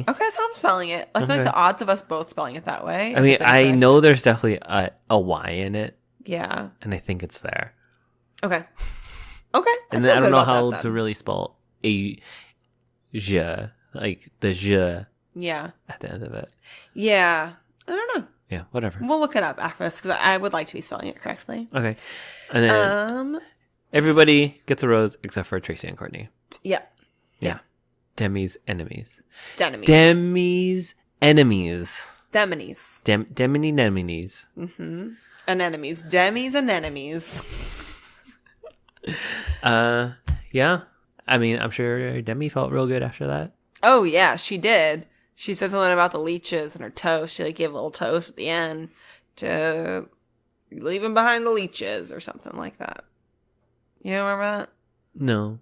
Okay, that's how I'm spelling it. I feel like the odds of us both spelling it that way. I mean, I know there's definitely a Y in it. Yeah. And I think it's there. Okay. And then I don't know how to really spell Asia, like the J. Yeah. At the end of it. Yeah. I don't know. Yeah, whatever. We'll look it up after this because I would like to be spelling it correctly. Okay. And then everybody gets a rose except for Tracy and Courtney. Yeah. Demi's enemies. Demi's enemies. Anemones. Anemones. Demi's anemones. Yeah. I mean, I'm sure Demi felt real good after that. Oh, yeah, she did. She said something about the leeches and her toast. She like gave a little toast at the end to leaving behind the leeches or something like that. You remember that? No.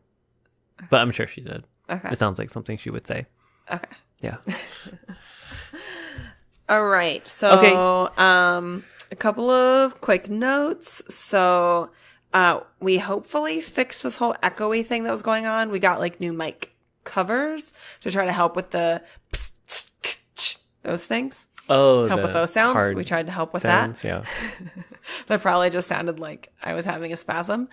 But I'm sure she did. Okay. It sounds like something she would say. Okay. Yeah. All right. So, a couple of quick notes. So, we hopefully fixed this whole echoey thing that was going on. We got like new mic covers to try to help with the those things. Oh, help with those sounds. We tried to help with that. Yeah. That probably just sounded like I was having a spasm.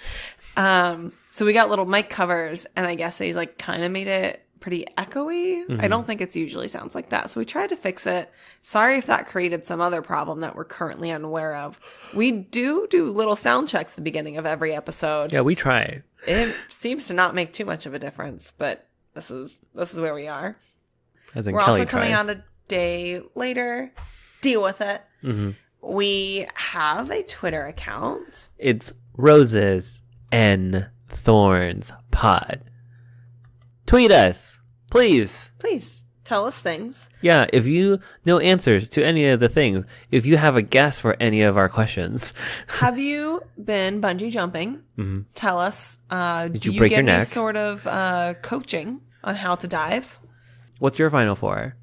So we got little mic covers, and I guess they like kind of made it pretty echoey. I don't think it's usually sounds like that. So we tried to fix it. Sorry if that created some other problem that we're currently unaware of. We do little sound checks at the beginning of every episode. Yeah, we try. It seems to not make too much of a difference, but this is where we are. I think we're Kelly also coming tries. on a day later. Deal with it. We have a Twitter account. It's Roses and Thorns Pod. Tweet us, please. Please tell us things. Yeah, if you know answers to any of the things, if you have a guess for any of our questions. Have you been bungee jumping? Tell us. Did you do you break get your neck? any sort of coaching on how to dive? What's your final four?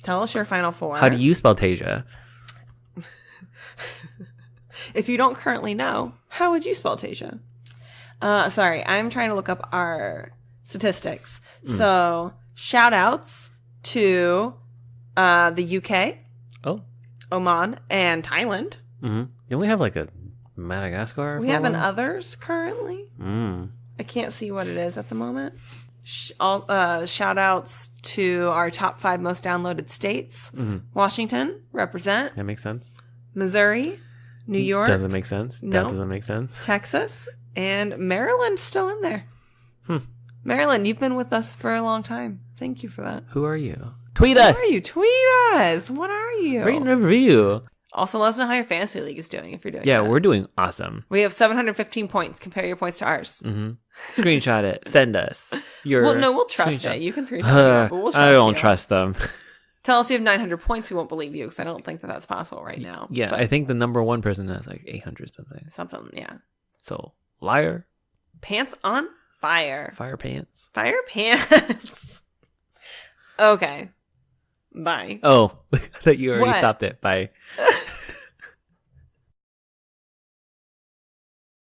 Tell us your final four. How do you spell Tasia? If you don't currently know, how would you spell Tasia? Sorry, I'm trying to look up our statistics. So, shout outs to the UK, Oman, and Thailand. Don't we have like a Madagascar? We have an others currently. I can't see what it is at the moment. Shout outs to our top 5 most downloaded states. Washington, represent. That makes sense. Missouri, New York. Doesn't make sense. No. That doesn't make sense. Texas, and Maryland's still in there. Maryland, you've been with us for a long time. Thank you for that. Who are you? Tweet us. Who are you? Tweet us. What are you? Rate and review. Also, let us know how your fantasy league is doing if you're doing Yeah, that. we're doing awesome. We have 715 points. Compare your points to ours. Screenshot it. Send us your. Well, no, we'll trust screenshot. it. You can screenshot it, but we'll trust I don't you. trust them. Tell us you have 900 points. We won't believe you because I don't think that that's possible right now. Yeah, But I think the number one person has like 800 something. something, yeah. So, liar. Pants on fire. Fire pants. Fire pants. Okay. Bye. Oh, I thought you already What? stopped it. Bye.